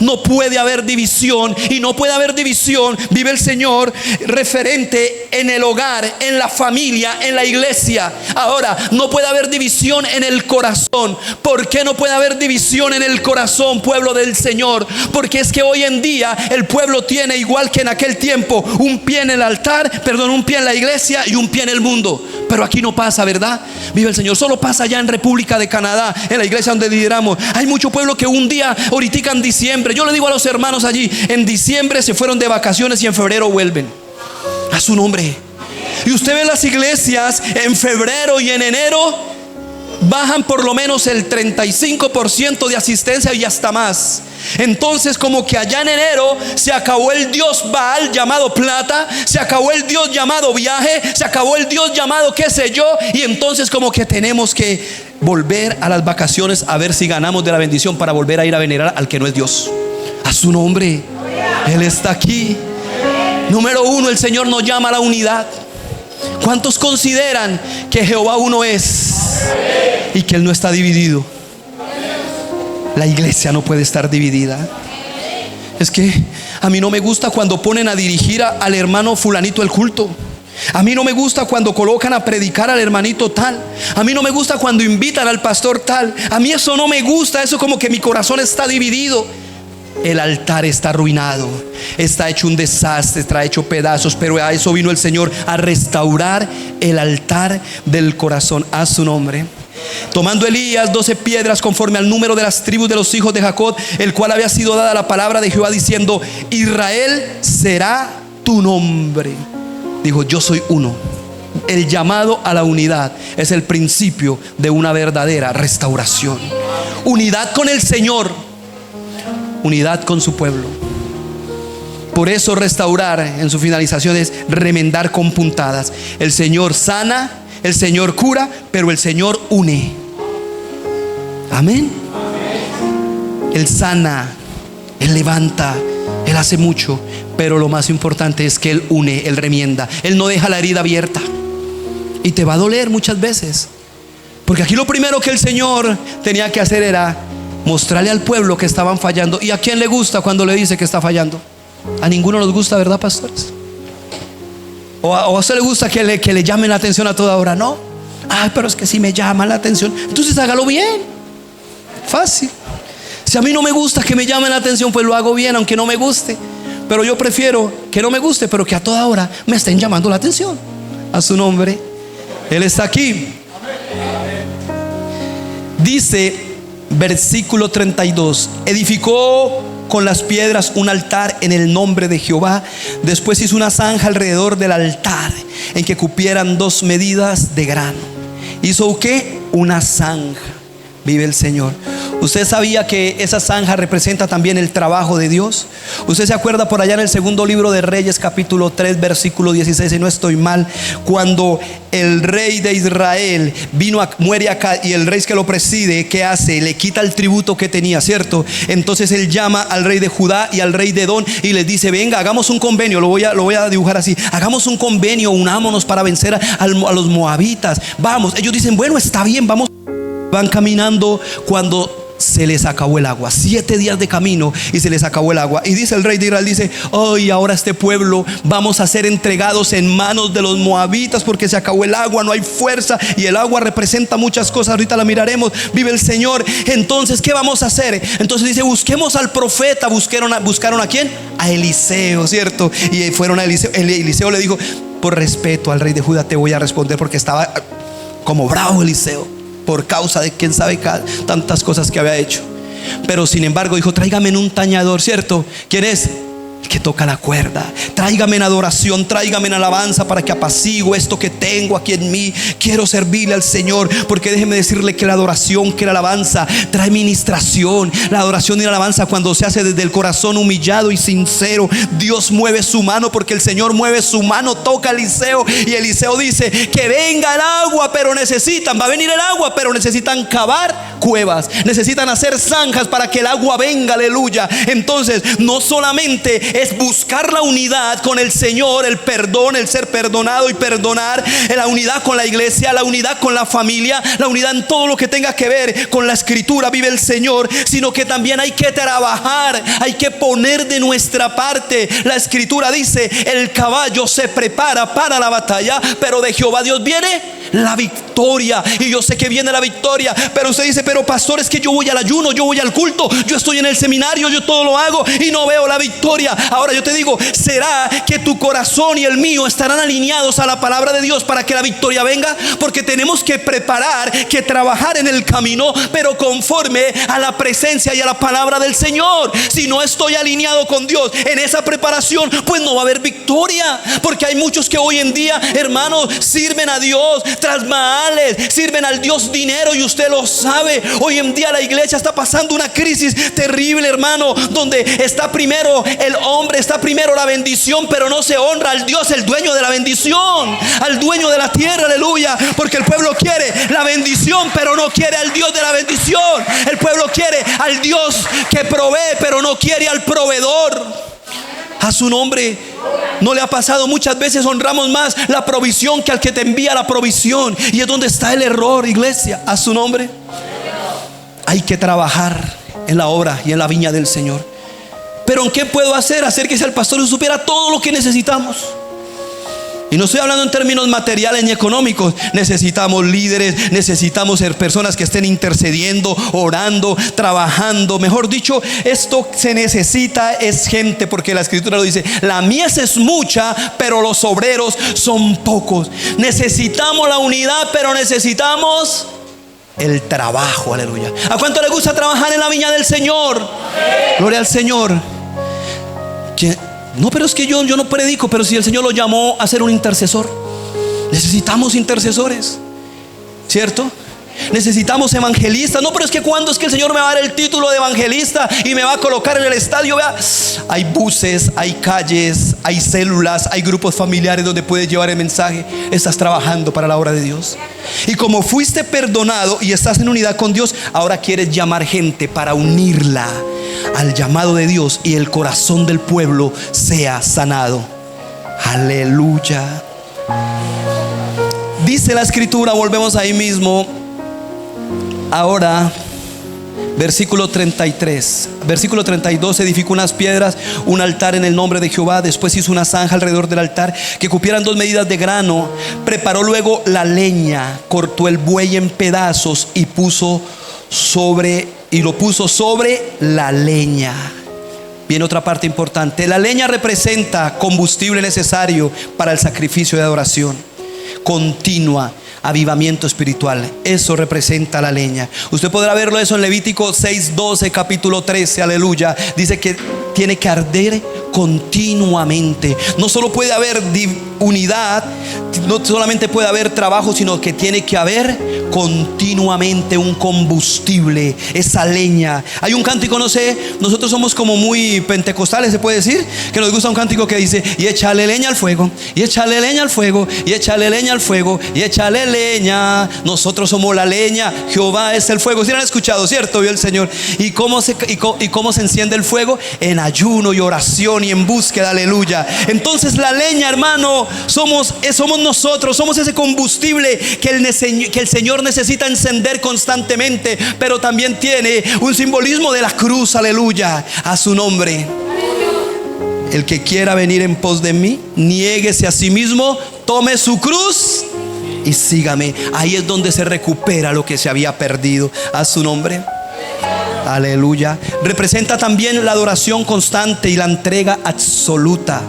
Speaker 1: No puede haber división, y no puede haber división, vive el Señor, referente en el hogar, en la familia, en la iglesia. Ahora, no puede haber división en el corazón. ¿Por qué no puede haber división en el corazón, pueblo del Señor? Porque es que hoy en día el pueblo tiene, igual que en aquel tiempo, un pie en el altar, un pie en la iglesia y un pie en el mundo. Pero aquí no pasa, ¿verdad? Vive el Señor. Solo pasa allá en República de Canadá, en la iglesia donde lideramos. Hay mucho pueblo que un día, ahorita en diciembre, yo le digo a los hermanos allí, en diciembre se fueron de vacaciones y en febrero vuelven. A su nombre. Y usted ve las iglesias en febrero y en enero bajan por lo menos el 35% de asistencia y hasta más. Entonces, como que allá en enero se acabó el Dios Baal llamado plata, se acabó el Dios llamado viaje, se acabó el Dios llamado qué sé yo, y entonces como que tenemos que volver a las vacaciones a ver si ganamos de la bendición para volver a ir a venerar al que no es Dios. A su nombre. Él está aquí. Número uno, el Señor nos llama a la unidad. ¿Cuántos consideran que Jehová uno es y que Él no está dividido? La iglesia no puede estar dividida. Es que a mí no me gusta cuando ponen a dirigir al hermano fulanito el culto. A mí no me gusta cuando colocan a predicar al hermanito tal. A mí no me gusta cuando invitan al pastor tal. A mí eso no me gusta. Eso como que mi corazón está dividido. El altar está arruinado, está hecho un desastre, está hecho pedazos. Pero a eso vino el Señor, a restaurar el altar del corazón. A su nombre. Tomando Elías 12 piedras conforme al número de las tribus de los hijos de Jacob, el cual había sido dada la palabra de Jehová, diciendo: Israel será tu nombre. Dijo: yo soy uno. El llamado a la unidad es el principio de una verdadera restauración. Unidad con el Señor, unidad con su pueblo. Por eso restaurar en su finalización es remendar con puntadas. El Señor sana, el Señor cura, pero el Señor une. Amén. Él sana, Él levanta, Él hace mucho, pero lo más importante es que Él une, Él remienda. Él no deja la herida abierta. Y te va a doler muchas veces, porque aquí lo primero que el Señor tenía que hacer era mostrarle al pueblo que estaban fallando. ¿Y a quién le gusta cuando le dice que está fallando? A ninguno nos gusta, ¿verdad, pastores? ¿O a usted le gusta que le llamen la atención a toda hora? No. Ay, pero es que si me llaman la atención, entonces hágalo bien. Fácil. Si a mí no me gusta que me llamen la atención, pues lo hago bien, aunque no me guste. Pero yo prefiero que no me guste, pero que a toda hora me estén llamando la atención. A su nombre. Él está aquí. Dice versículo 32: edificó con las piedras un altar en el nombre de Jehová. Después hizo una zanja alrededor del altar en que cupieran 2 medidas de grano. ¿Hizo qué? Una zanja. Vive el Señor. ¿Usted sabía que esa zanja representa también el trabajo de Dios? ¿Usted se acuerda por allá en el segundo libro de Reyes, capítulo 3, versículo 16, si no estoy mal, cuando el rey de Israel muere acá, y el rey que lo preside, ¿qué hace? Le quita el tributo que tenía, ¿cierto? Entonces él llama al rey de Judá y al rey de Edom y les dice: venga, hagamos un convenio. Lo voy a dibujar así: hagamos un convenio, unámonos para vencer a los moabitas. Vamos. Ellos dicen: bueno, está bien, vamos. Van caminando cuando se les acabó el agua. 7 días de camino y se les acabó el agua. Y dice el rey de Israel, dice: hoy ahora este pueblo vamos a ser entregados en manos de los moabitas porque se acabó el agua, no hay fuerza. Y el agua representa muchas cosas, ahorita la miraremos. Vive el Señor. Entonces, ¿qué vamos a hacer? Entonces dice: busquemos al profeta. Buscaron a quién? A Eliseo, ¿cierto? Y fueron a Eliseo. Eliseo le dijo: por respeto al rey de Judá te voy a responder, porque estaba como bravo Eliseo por causa de quién sabe tantas cosas que había hecho. Pero sin embargo dijo: tráigame en un tañador, ¿cierto? ¿Quién es? El que toca la cuerda. Tráigame en adoración, tráigame en alabanza, para que apacigüe esto que tengo aquí en mí. Quiero servirle al Señor, porque déjeme decirle que la adoración, que la alabanza trae ministración. La adoración y la alabanza, cuando se hace desde el corazón humillado y sincero, Dios mueve su mano, porque el Señor mueve su mano. Toca a Eliseo y Eliseo dice: que venga el agua, pero va a venir el agua, pero necesitan cavar cuevas, necesitan hacer zanjas para que el agua venga. Aleluya. Entonces, no solamente es buscar la unidad con el Señor, el perdón, el ser perdonado y perdonar, la unidad con la iglesia, la unidad con la familia, la unidad en todo lo que tenga que ver con la escritura. Vive el Señor. Sino que también hay que trabajar, hay que poner de nuestra parte. La escritura dice: el caballo se prepara para la batalla, pero de Jehová Dios viene la victoria. Y yo sé que viene la victoria, pero usted dice: pero pastor, es que yo voy al ayuno, yo voy al culto, yo estoy en el seminario, yo todo lo hago y no veo la victoria. Ahora yo te digo: ¿será que tu corazón y el mío estarán alineados a la palabra de Dios para que la victoria venga? Porque tenemos que preparar, que trabajar en el camino, pero conforme a la presencia y a la palabra del Señor. Si no estoy alineado con Dios en esa preparación, pues no va a haber victoria. Porque hay muchos que hoy en día, hermanos, sirven a Dios tras Baales, sirven al Dios dinero, y usted lo sabe. Hoy en día la iglesia está pasando una crisis terrible, hermano, donde está primero el hombre, está primero la bendición, pero no se honra al Dios, el dueño de la bendición, al dueño de la tierra. Aleluya. Porque el pueblo quiere la bendición, pero no quiere al Dios de la bendición. El pueblo quiere al Dios que provee, pero no quiere al proveedor. A su nombre. ¿No le ha pasado? Muchas veces honramos más la provisión que al que te envía la provisión, y es donde está el error, iglesia. A su nombre. Hay que trabajar en la obra y en la viña del Señor. Pero ¿en qué puedo hacer? Hacer que sea el pastor y supiera todo lo que necesitamos. Y no estoy hablando en términos materiales ni económicos. Necesitamos líderes, necesitamos ser personas que estén intercediendo, orando, trabajando. Mejor dicho, esto se necesita es gente, porque la escritura lo dice: la mies es mucha, pero los obreros son pocos. Necesitamos la unidad, pero necesitamos el trabajo. Aleluya. ¿A cuánto le gusta trabajar en la viña del Señor? Gloria al Señor. No, pero es que yo no predico. Pero si el Señor lo llamó a ser un intercesor, necesitamos intercesores, ¿cierto? Necesitamos evangelistas. No, pero es que cuando es que el Señor me va a dar el título de evangelista y me va a colocar en el estadio. Vea, hay buses, hay calles, hay células, hay grupos familiares donde puedes llevar el mensaje. Estás trabajando para la obra de Dios. Y como fuiste perdonado y estás en unidad con Dios, ahora quieres llamar gente para unirla al llamado de Dios, y el corazón del pueblo sea sanado. Aleluya. Dice la escritura, volvemos ahí mismo. Ahora, versículo 33, versículo 32: edificó unas piedras, un altar en el nombre de Jehová. Después hizo una zanja alrededor del altar que cupieran 2 medidas de grano. Preparó luego la leña, cortó el buey en pedazos y lo puso sobre la leña. Viene otra parte importante. La leña representa combustible necesario para el sacrificio de adoración continua. avivamiento espiritual. Eso representa la leña. Usted podrá verlo eso en Levítico 6:12, capítulo 13, aleluya. Dice que tiene que arder continuamente. No solo puede haber unidad, no solamente puede haber trabajo, sino que tiene que haber continuamente un combustible, esa leña. Hay un cántico, no sé, nosotros somos como muy pentecostales, se puede decir, que nos gusta un cántico que dice: y échale leña al fuego, y échale leña al fuego, y échale leña al fuego, y échale leña. Nosotros somos la leña, Jehová es el fuego. ¿Sí lo han escuchado, cierto? Vio el Señor. ¿Y cómo se enciende el fuego? En ayuno y oración y en búsqueda, aleluya. Entonces la leña, hermano, somos nosotros, somos ese combustible que el Señor necesita encender constantemente, pero también tiene un simbolismo de la cruz, aleluya, a su nombre. El que quiera venir en pos de mí, niéguese a sí mismo, tome su cruz y sígame. Ahí es donde se recupera lo que se había perdido, a su nombre. Aleluya. Representa también la adoración constante y la entrega absoluta.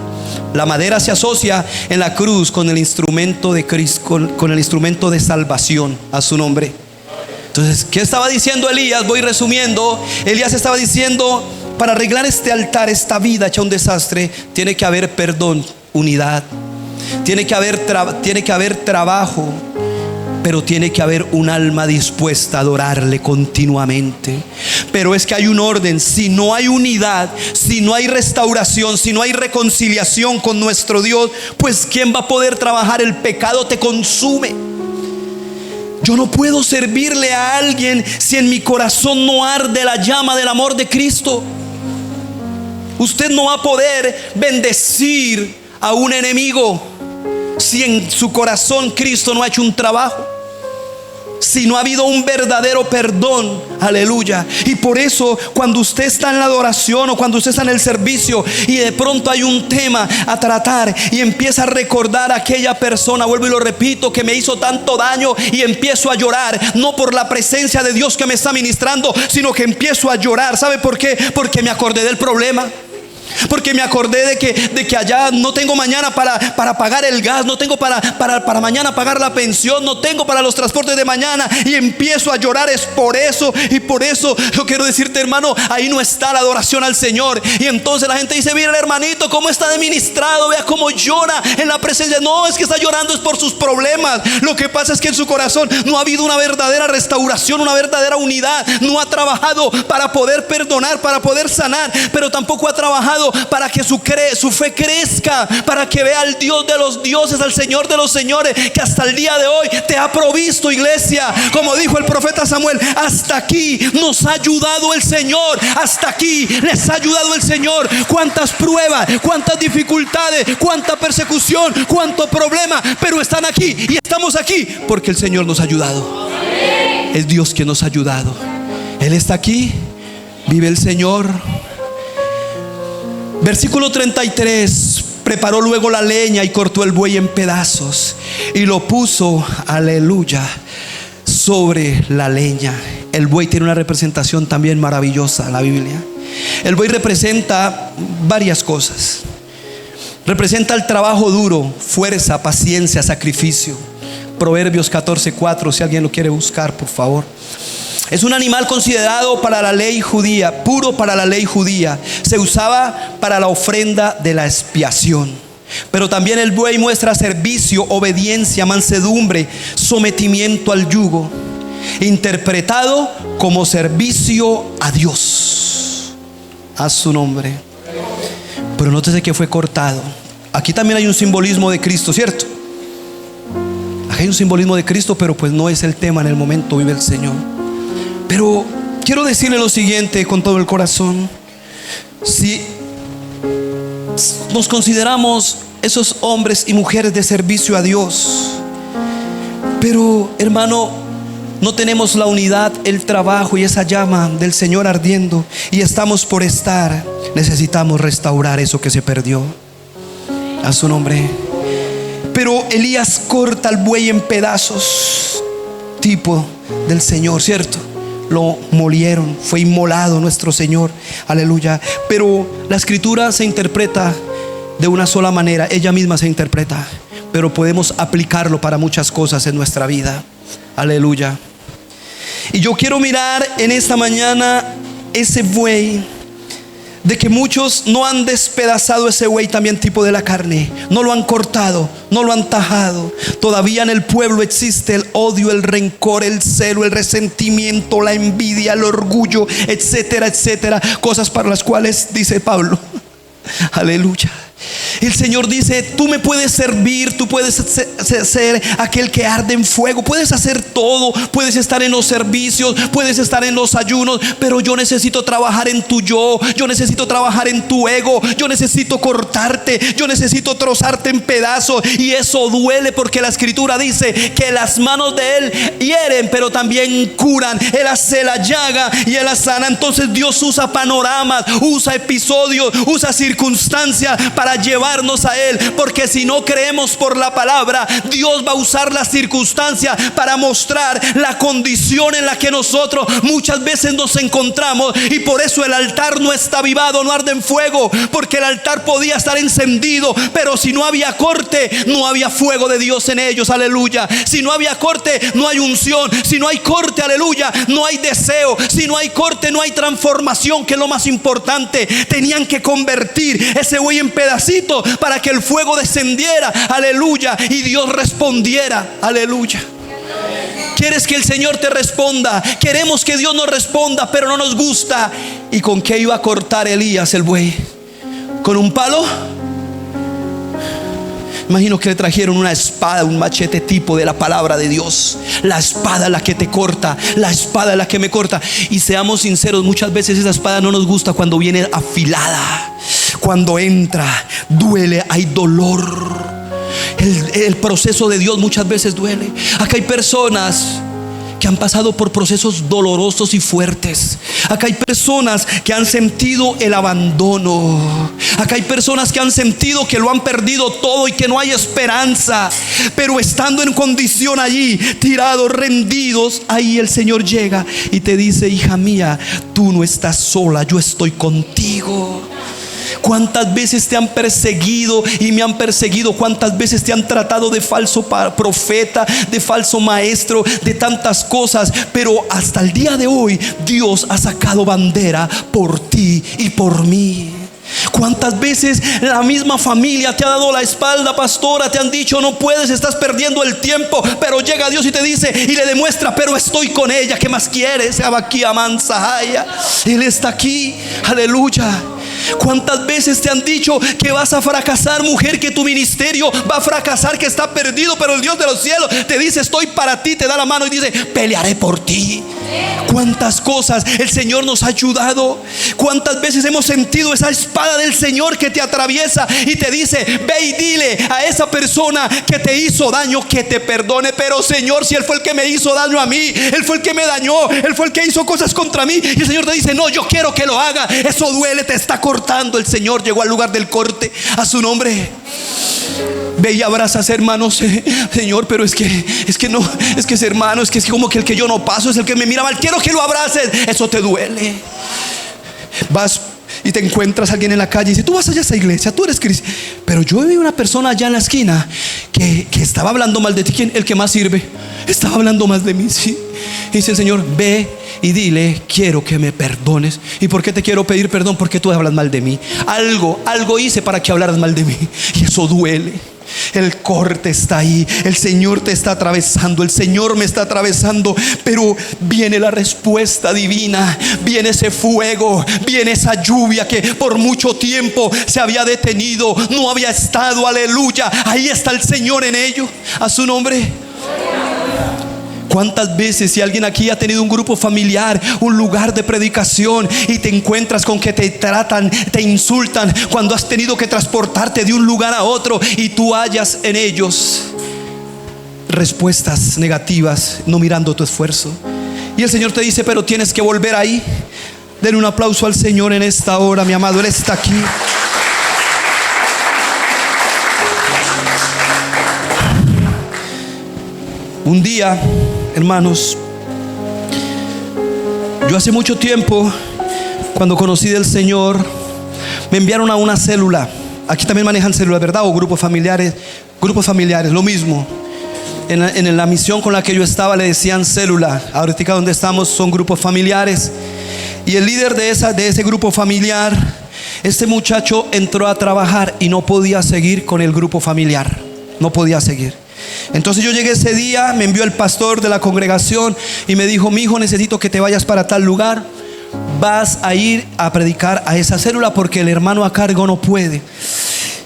Speaker 1: La madera se asocia en la cruz con el instrumento de Cristo, con el instrumento de salvación, a su nombre. Entonces, ¿qué estaba diciendo Elías? Voy resumiendo. Elías estaba diciendo: para arreglar este altar, esta vida hecha un desastre, tiene que haber perdón, unidad. Tiene que haber trabajo, pero tiene que haber un alma dispuesta a adorarle continuamente. Pero es que hay un orden. Si no hay unidad, si no hay restauración, si no hay reconciliación con nuestro Dios, pues ¿quién va a poder trabajar? El pecado te consume. Yo no puedo servirle a alguien si en mi corazón no arde la llama del amor de Cristo. Usted no va a poder bendecir a un enemigo si en su corazón Cristo no ha hecho un trabajo, si no ha habido un verdadero perdón, aleluya. Y por eso, cuando usted está en la adoración o cuando usted está en el servicio y de pronto hay un tema a tratar y empieza a recordar a aquella persona, vuelvo y lo repito, que me hizo tanto daño, y empiezo a llorar, no por la presencia de Dios que me está ministrando, sino que empiezo a llorar. ¿Sabe por qué? Porque me acordé del problema. Porque me acordé de que allá no tengo mañana para pagar el gas, no tengo para mañana pagar la pensión, no tengo para los transportes de mañana, y empiezo a llorar. Es por eso. Y por eso yo quiero decirte, hermano, ahí no está la adoración al Señor. Y entonces la gente dice: mira el hermanito cómo está de ministrado, vea cómo llora en la presencia. No, es que está llorando es por sus problemas. Lo que pasa es que en su corazón no ha habido una verdadera restauración, una verdadera unidad. No ha trabajado para poder perdonar, para poder sanar, pero tampoco ha trabajado para que su fe crezca, para que vea al Dios de los dioses, al Señor de los señores, que hasta el día de hoy te ha provisto, iglesia. Como dijo el profeta Samuel: hasta aquí nos ha ayudado el Señor, hasta aquí les ha ayudado el Señor. Cuántas pruebas, cuántas dificultades, cuánta persecución, cuánto problema, pero están aquí y estamos aquí porque el Señor nos ha ayudado. Es Dios quien nos ha ayudado. Él está aquí, vive el Señor. Versículo 33: preparó luego la leña y cortó el buey en pedazos y lo puso, aleluya, sobre la leña. El buey tiene una representación también maravillosa en la Biblia. El buey representa varias cosas. Representa el trabajo duro, fuerza, paciencia, sacrificio. Proverbios 14:4, si alguien lo quiere buscar, por favor. Es un animal considerado para la ley judía, puro para la ley judía. Se usaba para la ofrenda de la expiación. Pero también el buey muestra servicio, obediencia, mansedumbre, sometimiento al yugo, interpretado como servicio a Dios, a su nombre. Pero nótese que fue cortado. Aquí también hay un simbolismo de Cristo, ¿cierto? Aquí hay un simbolismo de Cristo, pero pues no es el tema en el momento, vive el Señor. Pero quiero decirle lo siguiente con todo el corazón: si nos consideramos esos hombres y mujeres de servicio a Dios, pero hermano, no tenemos la unidad, el trabajo y esa llama del Señor ardiendo, y estamos por estar, necesitamos restaurar eso que se perdió, a su nombre. Pero Elías corta al buey en pedazos, tipo del Señor, ¿cierto? Lo molieron, fue inmolado nuestro Señor, aleluya. Pero la escritura se interpreta de una sola manera, ella misma se interpreta. pero podemos aplicarlo para muchas cosas en nuestra vida. Aleluya. Y yo quiero mirar en esta mañana ese buey, de que muchos no han despedazado ese buey también tipo de la carne, no lo han cortado, no lo han tajado. Todavía en el pueblo existe el odio, el rencor, el celo, el resentimiento, la envidia, el orgullo, etcétera, etcétera. Cosas para las cuales dice Pablo, aleluya, el Señor dice: tú me puedes servir, tú puedes ser aquel que arde en fuego, puedes hacer todo, puedes estar en los servicios, puedes estar en los ayunos, pero yo necesito trabajar en tu yo necesito trabajar en tu ego, yo necesito cortarte, yo necesito trozarte en pedazos. Y eso duele, porque la escritura dice que las manos de Él hieren, pero también curan. Él hace la llaga y Él la sana. Entonces Dios usa panoramas, usa episodios, usa circunstancias para llevarnos a Él, porque si no creemos por la palabra, Dios va a usar las circunstancias para mostrar la condición en la que nosotros muchas veces nos encontramos. Y por eso el altar no está avivado, no arde en fuego, porque el altar podía estar encendido, pero si no había corte, no había fuego de Dios en ellos. Aleluya. Si no había corte, no hay unción. Si no hay corte, aleluya, no hay deseo. Si no hay corte, no hay transformación, que es lo más importante. Tenían que convertir ese buey en pedacitos para que el fuego descendiera, aleluya, y Dios respondiera, aleluya. ¿Quieres que el Señor te responda? Queremos que Dios nos responda, pero no nos gusta. ¿Y con qué iba a cortar Elías el buey? ¿Con un palo? Imagino que le trajeron una espada, un machete tipo de la palabra de Dios. La espada la que te corta, la espada la que me corta. Y seamos sinceros, muchas veces esa espada no nos gusta cuando viene afilada. Cuando entra, duele, hay dolor. El proceso de Dios muchas veces duele. Acá hay personas que han pasado por procesos dolorosos y fuertes. Acá hay personas que han sentido el abandono. Acá hay personas que han sentido que lo han perdido todo y que no hay esperanza. Pero estando en condición allí, tirados, rendidos, ahí el Señor llega y te dice: hija mía, tú no estás sola, yo estoy contigo. ¿Cuántas veces te han perseguido y me han perseguido? ¿Cuántas veces te han tratado de falso profeta, de falso maestro, de tantas cosas? Pero hasta el día de hoy Dios ha sacado bandera por ti y por mí. ¿Cuántas veces la misma familia te ha dado la espalda, pastora? Te han dicho: no puedes, estás perdiendo el tiempo. Pero llega Dios y te dice y le demuestra: pero estoy con ella, ¿qué más quieres? Él está aquí, aleluya. ¿Cuántas veces te han dicho que vas a fracasar, mujer, que tu ministerio va a fracasar, que está perdido? Pero el Dios de los cielos te dice: estoy para ti, te da la mano y dice: pelearé por ti. ¿Cuántas cosas el Señor nos ha ayudado? ¿Cuántas veces hemos sentido esa espada del Señor que te atraviesa y te dice: ve y dile a esa persona que te hizo daño que te perdone? Pero Señor, si Él fue el que me hizo daño a mí, Él fue el que me dañó, Él fue el que hizo cosas contra mí, y el Señor te dice: no, yo quiero que lo haga. Eso duele, te está cortando. El Señor llegó al lugar del corte, a su nombre. Ve y abrazas, hermanos. Señor, pero es que no, es que es hermano, es que es como que el que yo no paso es el que me mira mal. Quiero que lo abraces. Eso te duele. Vas y te encuentras a alguien en la calle y dice: tú vas allá a esa iglesia, tú eres cristiano. Pero yo vi una persona allá en la esquina que estaba hablando mal de ti. ¿Quién? El que más sirve. Estaba hablando mal de mí, sí. Y dice el Señor: ve y dile: quiero que me perdones. ¿Y por qué te quiero pedir perdón? Porque tú hablas mal de mí. Algo hice para que hablaras mal de mí. Y eso duele. El corte está ahí. El Señor te está atravesando. El Señor me está atravesando. Pero viene la respuesta divina. Viene ese fuego. Viene esa lluvia que por mucho tiempo se había detenido. No había estado. Aleluya. Ahí está el Señor en ello. A su nombre. ¿Cuántas veces, si alguien aquí ha tenido un grupo familiar, un lugar de predicación, y te encuentras con que te tratan, te insultan, cuando has tenido que transportarte de un lugar a otro y tú hallas en ellos respuestas negativas, no mirando tu esfuerzo? Y el Señor te dice: pero tienes que volver ahí. Denle un aplauso al Señor en esta hora, mi amado. Él está aquí. Un día, hermanos, yo hace mucho tiempo, cuando conocí del Señor, me enviaron a una célula. Aquí también manejan células, ¿verdad? O grupos familiares. Grupos familiares, lo mismo. En la misión con la que yo estaba le decían célula. Ahorita donde estamos son grupos familiares. Y el líder de ese grupo familiar, este muchacho entró a trabajar y no podía seguir con el grupo familiar. No podía seguir. Entonces yo llegué ese día, me envió el pastor de la congregación y me dijo: mi hijo, necesito que te vayas para tal lugar. Vas a ir a predicar a esa célula porque el hermano a cargo no puede.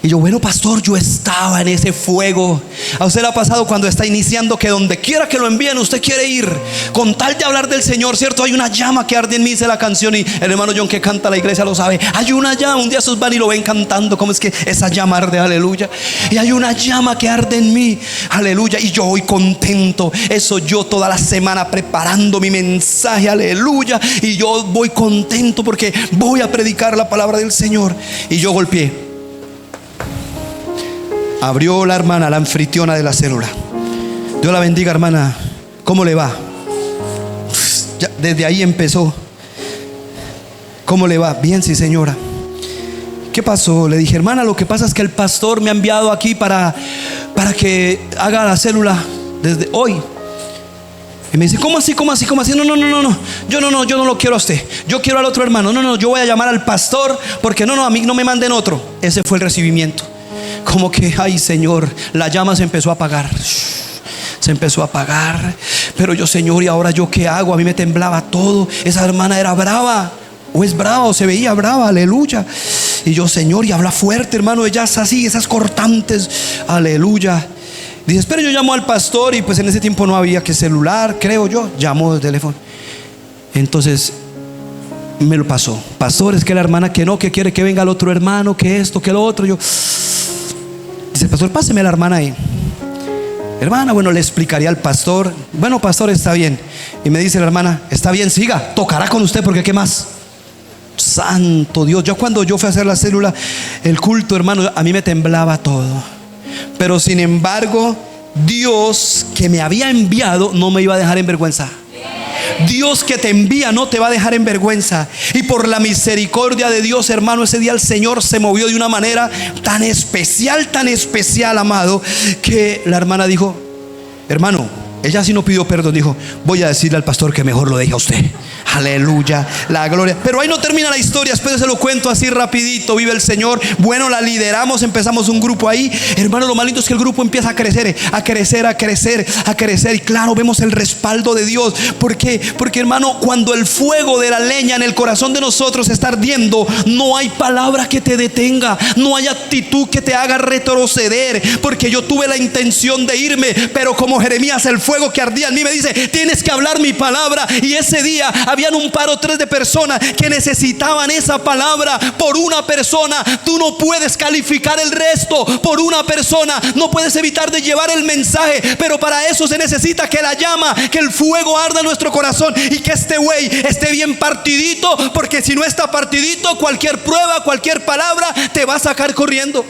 Speaker 1: Y yo, bueno, pastor, yo estaba en ese fuego. A usted le ha pasado cuando está iniciando que donde quiera que lo envíen usted quiere ir, con tal de hablar del Señor, ¿cierto? Hay una llama que arde en mí, dice la canción. Y el hermano John que canta la iglesia lo sabe. Hay una llama, un día esos van y lo ven cantando. ¿Cómo es que esa llama arde? Aleluya. Y hay una llama que arde en mí, aleluya. Y yo voy contento. Eso yo toda la semana preparando mi mensaje, aleluya. Y yo voy contento porque voy a predicar la palabra del Señor. Y yo golpeé. Abrió la hermana, la anfitriona de la célula. Dios la bendiga, hermana. ¿Cómo le va? Ya, desde ahí empezó. ¿Cómo le va? Bien, sí, señora. ¿Qué pasó? Le dije, hermana, lo que pasa es que el pastor me ha enviado aquí para que haga la célula desde hoy. Y me dice, ¿cómo así? ¿Cómo así? ¿Cómo así? No. Yo no lo quiero a usted. Yo quiero al otro hermano. No, yo voy a llamar al pastor porque a mí no me manden otro. Ese fue el recibimiento. Como que, ay, Señor, la llama se empezó a apagar. Se empezó a apagar. Pero yo, Señor, ¿y ahora yo qué hago? A mí me temblaba todo. Esa hermana era brava, o es brava, o se veía brava, aleluya. Y yo, Señor, y habla fuerte, hermano. Ella es así, esas cortantes, aleluya. Dice, espera, yo llamo al pastor. Y pues en ese tiempo no había que celular, creo yo. Llamó de teléfono. Entonces me lo pasó. Pastor, es que la hermana que no, que quiere que venga el otro hermano, que esto, que lo otro. Yo, dice, pastor, páseme a la hermana ahí. Hermana, bueno, le explicaría al pastor. Bueno, pastor, está bien. Y me dice la hermana, está bien, siga, tocará con usted porque ¿qué más? Santo Dios. Cuando yo fui a hacer la célula, el culto, hermano, a mí me temblaba todo. Pero sin embargo, Dios que me había enviado no me iba a dejar en vergüenza. Dios que te envía no te va a dejar en vergüenza. Y por la misericordia de Dios, hermano, ese día el Señor se movió de una manera tan especial, amado, que la hermana dijo, hermano, ella sí no pidió perdón, dijo, voy a decirle al pastor que mejor lo deje a usted. Aleluya, la gloria. Pero ahí no termina la historia, después se lo cuento así rapidito. Vive el Señor. Bueno, la lideramos, empezamos un grupo ahí. Hermano, lo más lindo es que el grupo empieza a crecer. Y claro, vemos el respaldo de Dios. ¿Por qué? Porque, hermano, cuando el fuego de la leña en el corazón de nosotros está ardiendo, no hay palabra que te detenga, no hay actitud que te haga retroceder. Porque yo tuve la intención de irme, pero como Jeremías, el fuego que ardía en mí me dice, tienes que hablar mi palabra. Y ese día habían un par o tres de personas que necesitaban esa palabra. Por una persona tú no puedes calificar el resto. Por una persona no puedes evitar de llevar el mensaje. Pero para eso se necesita que la llama, que el fuego arda en nuestro corazón. Y que este güey esté bien partidito. Porque si no está partidito, cualquier prueba, cualquier palabra te va a sacar corriendo.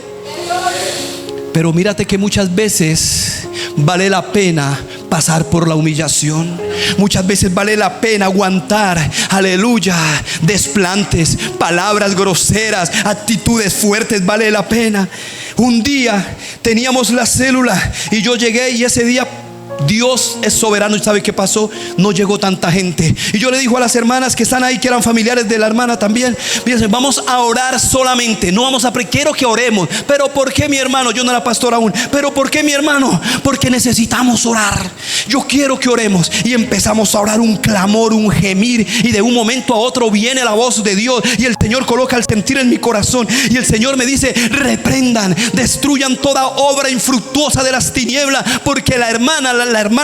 Speaker 1: Pero mírate que muchas veces vale la pena pasar por la humillación. Muchas veces vale la pena aguantar, aleluya, desplantes, palabras groseras, actitudes fuertes, vale la pena. Un día teníamos la célula y yo llegué y ese día Dios es soberano. ¿Y sabe qué pasó? No llegó tanta gente. Y yo le digo a las hermanas que están ahí, que eran familiares de la hermana también, fíjense, vamos a orar solamente. No vamos a quiero que oremos. Pero ¿por qué, mi hermano? Yo no era pastor aún. Pero ¿por qué, mi hermano? Porque necesitamos orar. Yo quiero que oremos. Y empezamos a orar, un clamor, un gemir. Y de un momento a otro viene la voz de Dios. Y el Señor coloca el sentir en mi corazón. Y el Señor me dice, reprendan, destruyan toda obra infructuosa de las tinieblas. Porque la hermana,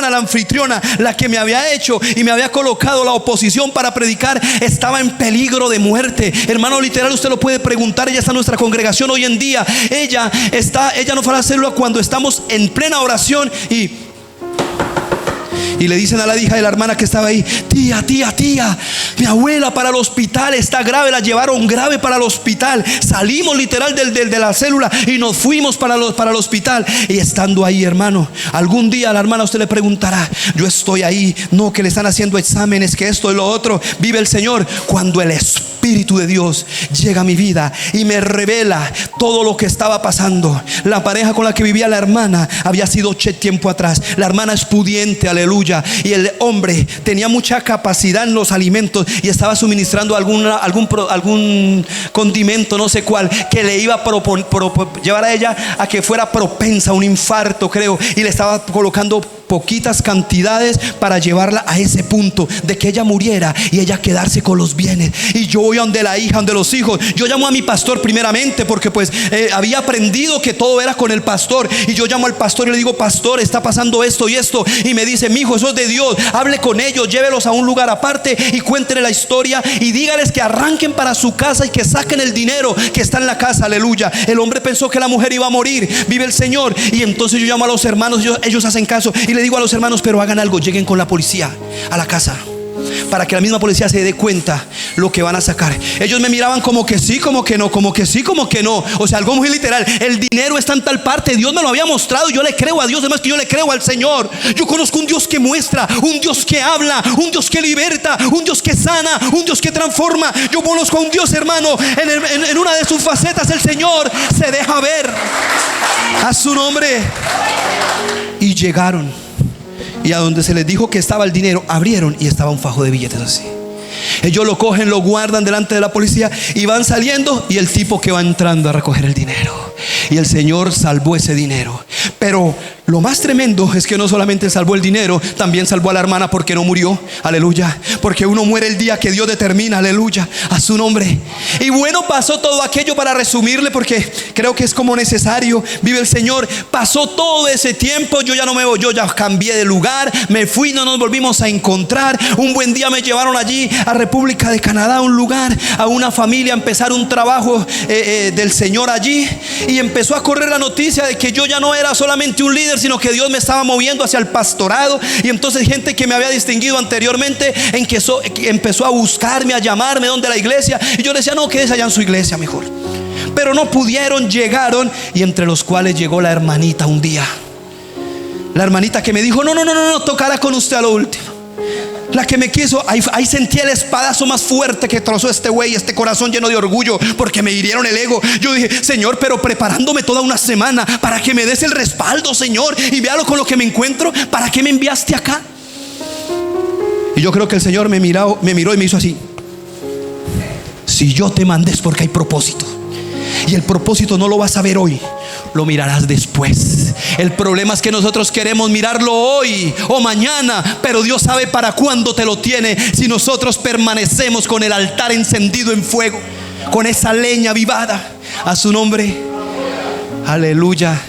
Speaker 1: la anfitriona, la que me había hecho y me había colocado la oposición para predicar, estaba en peligro de muerte. Hermano, literal, usted lo puede preguntar. Ella está en nuestra congregación hoy en día. Ella no fue a la célula cuando estamos en plena oración y Y le dicen a la hija de la hermana que estaba ahí: tía, mi abuela para el hospital, está grave, la llevaron grave para el hospital. Salimos literal de la célula y nos fuimos para el hospital. Y estando ahí, hermano, algún día a la hermana usted le preguntará: yo estoy ahí, no, que le están haciendo exámenes, que esto y lo otro. Vive el Señor. Cuando el Espíritu de Dios llega a mi vida y me revela todo lo que estaba pasando. La pareja con la que vivía la hermana había sido tiempo atrás. La hermana es pudiente, aleluya, y el hombre tenía mucha capacidad en los alimentos y estaba suministrando algún condimento, no sé cuál, que le iba a llevar a ella a que fuera propensa a un infarto, creo, y le estaba colocando poquitas cantidades para llevarla a ese punto de que ella muriera y ella quedarse con los bienes. Y yo voy donde la hija, donde los hijos. Yo llamo a mi pastor primeramente, porque pues había aprendido que todo era con el pastor. Y yo llamo al pastor y le digo: pastor, está pasando esto y esto. Y me dice: mi hijo, eso es de Dios, hable con ellos, llévelos a un lugar aparte y cuéntenle la historia y dígales que arranquen para su casa y que saquen el dinero que está en la casa, aleluya. El hombre pensó que la mujer iba a morir, vive el Señor. Y entonces yo llamo a los hermanos, ellos hacen caso, y le digo a los hermanos: pero hagan algo, lleguen con la policía a la casa, para que la misma policía se dé cuenta lo que van a sacar. Ellos me miraban como que sí, como que no, como que sí, como que no. O sea, algo muy literal. El dinero está en tal parte, Dios me lo había mostrado. Yo le creo a Dios, además que yo le creo al Señor. Yo conozco un Dios que muestra, un Dios que habla, un Dios que liberta, un Dios que sana, un Dios que transforma. Yo conozco a un Dios, hermano, en una de sus facetas el Señor se deja ver. A su nombre. Y llegaron, y a donde se les dijo que estaba el dinero, abrieron y estaba un fajo de billetes así. Ellos lo cogen, lo guardan delante de la policía y van saliendo, y el tipo que va entrando a recoger el dinero. Y el Señor salvó ese dinero. Pero lo más tremendo es que no solamente salvó el dinero, también salvó a la hermana, porque no murió, aleluya. Porque uno muere el día que Dios determina, aleluya, a su nombre. Y bueno, pasó todo aquello, para resumirle, porque creo que es como necesario, vive el Señor. Pasó todo ese tiempo, yo ya no me voy, yo ya cambié de lugar, me fui, no nos volvimos a encontrar. Un buen día me llevaron allí a República de Canadá, un lugar, a una familia, a empezar un trabajo del Señor allí. Y empezó a correr la noticia de que yo ya no era solamente un líder, sino que Dios me estaba moviendo hacia el pastorado. Y entonces gente que me había distinguido anteriormente empezó a buscarme, a llamarme donde la iglesia. Y yo le decía: no, quédese allá en su iglesia mejor. Pero no pudieron, llegaron, y entre los cuales llegó la hermanita un día. La hermanita que me dijo: no, tocará con usted a lo último. La que me quiso, ahí sentí el espadazo más fuerte que trozó este güey, este corazón lleno de orgullo, porque me hirieron el ego. Yo dije: Señor, pero preparándome toda una semana para que me des el respaldo, Señor, y véalo con lo que me encuentro, ¿para qué me enviaste acá? Y yo creo que el Señor me miró y me hizo así: si yo te mandé es porque hay propósito, y el propósito no lo vas a ver hoy, lo mirarás después. El problema es que nosotros queremos mirarlo hoy o mañana, pero Dios sabe para cuándo te lo tiene, si nosotros permanecemos con el altar encendido en fuego, con esa leña avivada. A su nombre, aleluya.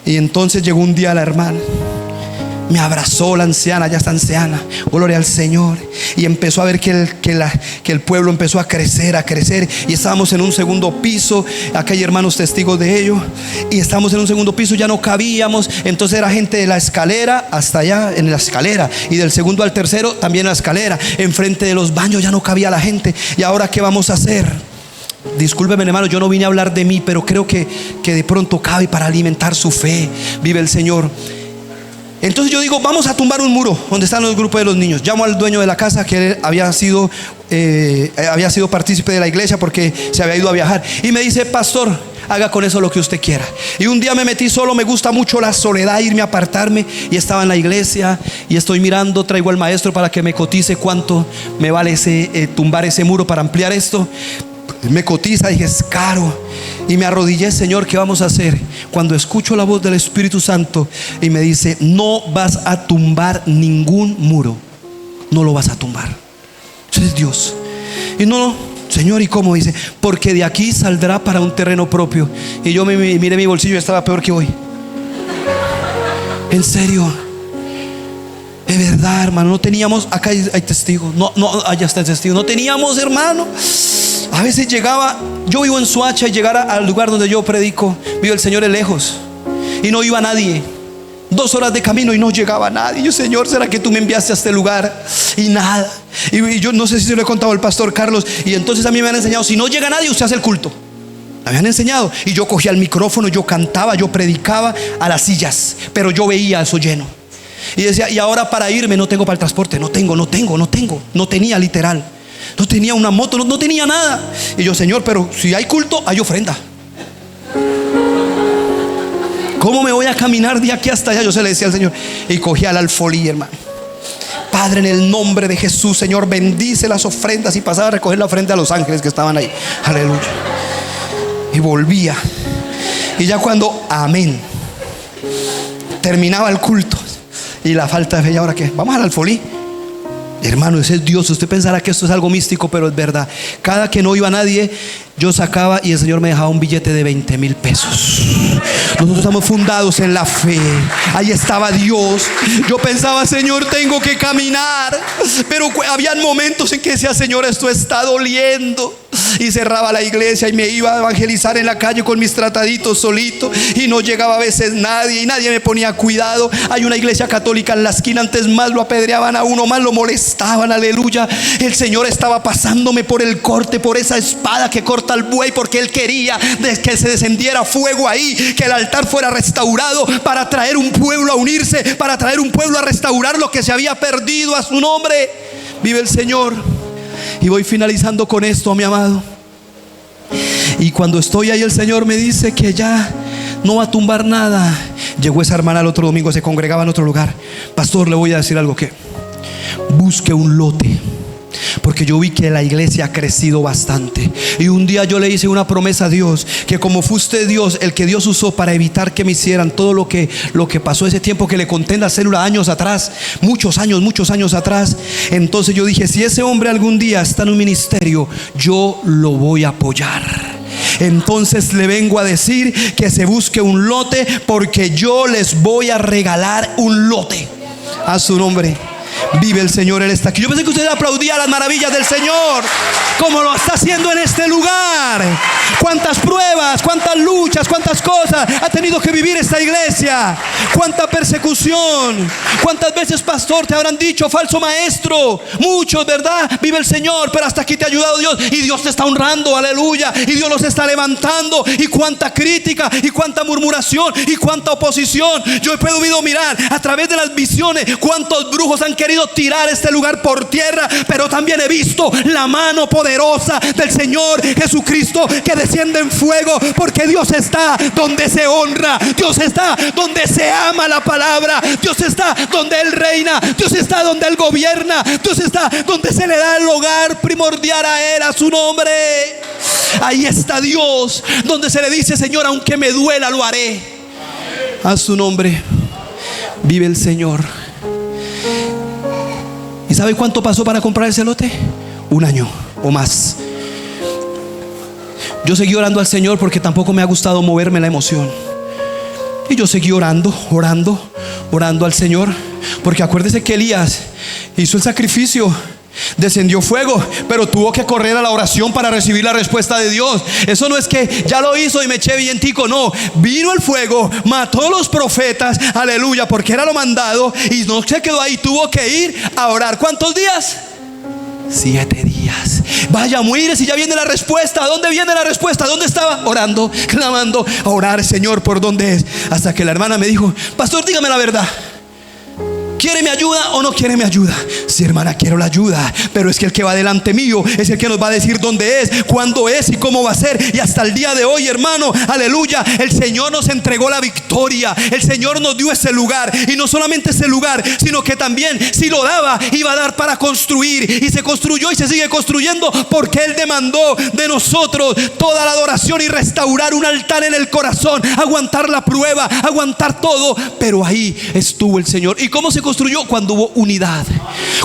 Speaker 1: Y entonces llegó un día la hermana, me abrazó, la anciana, ya está anciana, gloria al Señor. Y empezó a ver que el pueblo empezó a crecer, y estábamos en un segundo piso. Acá hay hermanos testigos de ello. Y estábamos en un segundo piso, ya no cabíamos. Entonces era gente de la escalera hasta allá en la escalera, y del segundo al tercero también en la escalera. Enfrente de los baños ya no cabía la gente. ¿Y ahora qué vamos a hacer? Discúlpeme, hermano, yo no vine a hablar de mí, pero creo que de pronto cabe para alimentar su fe. Vive el Señor. Entonces yo digo: vamos a tumbar un muro donde están los grupos de los niños. Llamo al dueño de la casa, que él había sido partícipe de la iglesia porque se había ido a viajar. Y me dice: pastor, haga con eso lo que usted quiera. Y un día me metí solo, me gusta mucho la soledad, irme a apartarme. Y estaba en la iglesia y estoy mirando, traigo al maestro para que me cotice cuánto me vale tumbar ese muro para ampliar esto. Me cotiza, dije: es caro. Y me arrodillé: Señor, ¿qué vamos a hacer? Cuando escucho la voz del Espíritu Santo y me dice: no vas a tumbar ningún muro, no lo vas a tumbar. Ese es Dios. Y no, Señor, ¿y cómo? Dice: porque de aquí saldrá para un terreno propio. Y yo me miré mi bolsillo y estaba peor que hoy. En serio, de verdad, hermano, no teníamos. Acá hay testigos. No, allá está el testigo. No teníamos, hermano. A veces llegaba, yo vivo en Soacha, y llegar al lugar donde yo predico, vive el Señor es lejos, y no iba nadie. 2 horas de camino y no llegaba nadie. Y yo, Señor, ¿será que tú me enviaste a este lugar? Y nada. Y yo no sé si se lo he contado al pastor Carlos. Y entonces a mí me han enseñado, si no llega nadie, usted hace el culto. Me habían enseñado. Y yo cogía el micrófono, yo cantaba, yo predicaba a las sillas, pero yo veía eso lleno. Y decía, y ahora para irme no tengo para el transporte. No tenía literal. No tenía una moto, no tenía nada. Y yo, Señor, pero si hay culto, hay ofrenda. ¿Cómo me voy a caminar de aquí hasta allá? Yo se le decía al Señor. Y cogía el alfolí, hermano. Padre, en el nombre de Jesús, Señor, bendice las ofrendas. Y pasaba a recoger la ofrenda a los ángeles que estaban ahí. Aleluya. Y volvía. Y ya cuando, amén, terminaba el culto y la falta de fe, ¿y ahora qué? Vamos al alfolí. Hermano, ese es Dios. Usted pensará que esto es algo místico, pero es verdad. Cada que no iba nadie, yo sacaba y el Señor me dejaba un billete de 20,000 pesos. Nosotros estamos fundados en la fe. Ahí estaba Dios. Yo pensaba, Señor, tengo que caminar. Pero habían momentos en que decía, Señor, esto está doliendo. Y cerraba la iglesia y me iba a evangelizar en la calle con mis trataditos solito. Y no llegaba a veces nadie y nadie me ponía cuidado. Hay una iglesia católica en la esquina. Antes más lo apedreaban a uno, más lo molestaban. Aleluya. El Señor estaba pasándome por el corte, por esa espada que corta al buey, porque Él quería que se descendiera fuego ahí, que el altar fuera restaurado, para traer un pueblo a unirse, para traer un pueblo a restaurar lo que se había perdido a su nombre. Vive el Señor. Y voy finalizando con esto, mi amado. Y cuando estoy ahí, el Señor me dice que ya no va a tumbar nada. Llegó esa hermana el otro domingo, se congregaba en otro lugar. Pastor, le voy a decir algo, que busque un lote, porque yo vi que la iglesia ha crecido bastante. Y un día yo le hice una promesa a Dios, que como fue usted Dios, el que Dios usó para evitar que me hicieran todo lo que pasó ese tiempo que le conté en la célula años atrás, muchos años atrás. Entonces yo dije, si ese hombre algún día está en un ministerio, yo lo voy a apoyar. Entonces le vengo a decir que se busque un lote, porque yo les voy a regalar un lote a su nombre. Vive el Señor, Él está aquí. Yo pensé que usted aplaudía las maravillas del Señor, como lo está haciendo en este lugar. Cuántas pruebas, cuántas luchas, cuántas cosas ha tenido que vivir esta iglesia. Cuánta persecución. Cuántas veces, pastor, te habrán dicho falso maestro. Muchos, ¿verdad? Vive el Señor, pero hasta aquí te ha ayudado Dios. Y Dios te está honrando, aleluya. Y Dios los está levantando. Y cuánta crítica, y cuánta murmuración, y cuánta oposición. Yo he podido mirar a través de las visiones cuántos brujos han querido tirar este lugar por tierra, pero también he visto la mano poderosa del Señor Jesucristo que desciende en fuego, porque Dios está donde se honra, Dios está donde se ama la palabra, Dios está donde Él reina, Dios está donde Él gobierna, Dios está donde se le da el hogar primordial a Él, a su nombre. Ahí está Dios, donde se le dice, Señor, aunque me duela, lo haré. A su nombre. Vive el Señor. ¿Y sabe cuánto pasó para comprar ese lote? 1 año o más. Yo seguí orando al Señor, porque tampoco me ha gustado moverme la emoción. Y yo seguí orando al Señor, porque acuérdese que Elías hizo el sacrificio, descendió fuego, pero tuvo que correr a la oración para recibir la respuesta de Dios. Eso no es que ya lo hizo y me eché vientico, no. Vino el fuego, mató a los profetas, aleluya, porque era lo mandado, y no se quedó ahí, tuvo que ir a orar. ¿Cuántos días? 7 días. Vaya, muire si ya viene la respuesta. ¿Dónde viene la respuesta? ¿Dónde estaba? Orando, clamando, a orar, Señor, ¿por dónde es? Hasta que la hermana me dijo, pastor, dígame la verdad, ¿quiere mi ayuda o no quiere mi ayuda? Sí, hermana, quiero la ayuda, pero es que el que va delante mío es el que nos va a decir dónde es, cuándo es y cómo va a ser. Y hasta el día de hoy, hermano, aleluya, el Señor nos entregó la victoria. El Señor nos dio ese lugar, y no solamente ese lugar, sino que también, si lo daba, iba a dar para construir. Y se construyó y se sigue construyendo, porque Él demandó de nosotros toda la adoración y restaurar un altar en el corazón, aguantar la prueba, aguantar todo. Pero ahí estuvo el Señor. ¿Y cómo se construyó? Cuando hubo unidad,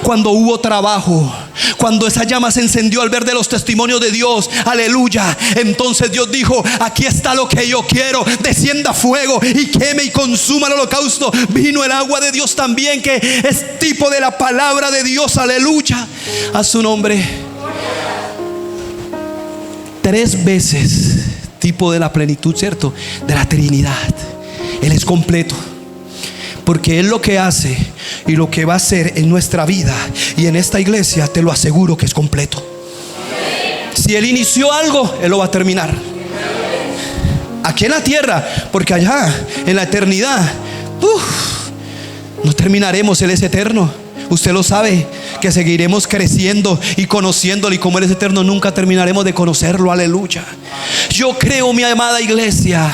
Speaker 1: cuando hubo trabajo, cuando esa llama se encendió al ver de los testimonios de Dios, aleluya. Entonces Dios dijo, aquí está lo que yo quiero, descienda fuego y queme y consuma el holocausto. Vino el agua de Dios también, que es tipo de la palabra de Dios, aleluya, a su nombre. 3 veces tipo de la plenitud, ¿cierto? De la Trinidad. Él es completo. porque Él lo que hace y lo que va a hacer en nuestra vida y en esta iglesia, te lo aseguro que es completo. Si Él inició algo, Él lo va a terminar. Aquí en la tierra, porque allá en la eternidad no terminaremos. Él es eterno. Usted lo sabe, que seguiremos creciendo y conociéndolo, y como Él es eterno, nunca terminaremos de conocerlo. Aleluya. Yo creo, mi amada iglesia,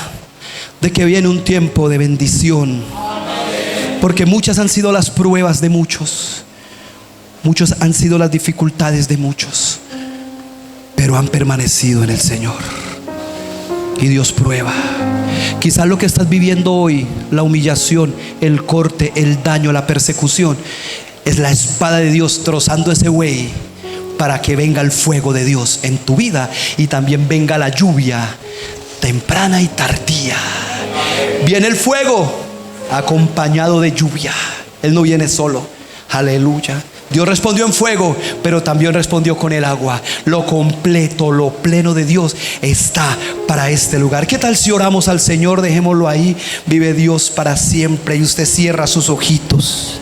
Speaker 1: de que viene un tiempo de bendición, porque muchas han sido las pruebas de muchos, muchas han sido las dificultades de muchos, pero han permanecido en el Señor. Y Dios prueba. Quizás lo que estás viviendo hoy, la humillación, el corte, el daño, la persecución, es la espada de Dios trozando ese buey para que venga el fuego de Dios en tu vida, y también venga la lluvia temprana y tardía. Viene el fuego acompañado de lluvia. Él no viene solo. Aleluya. Dios respondió en fuego, pero también respondió con el agua. Lo completo, lo pleno de Dios está para este lugar. ¿Qué tal si oramos al Señor? Dejémoslo ahí. Vive Dios para siempre. Y usted cierra sus ojitos.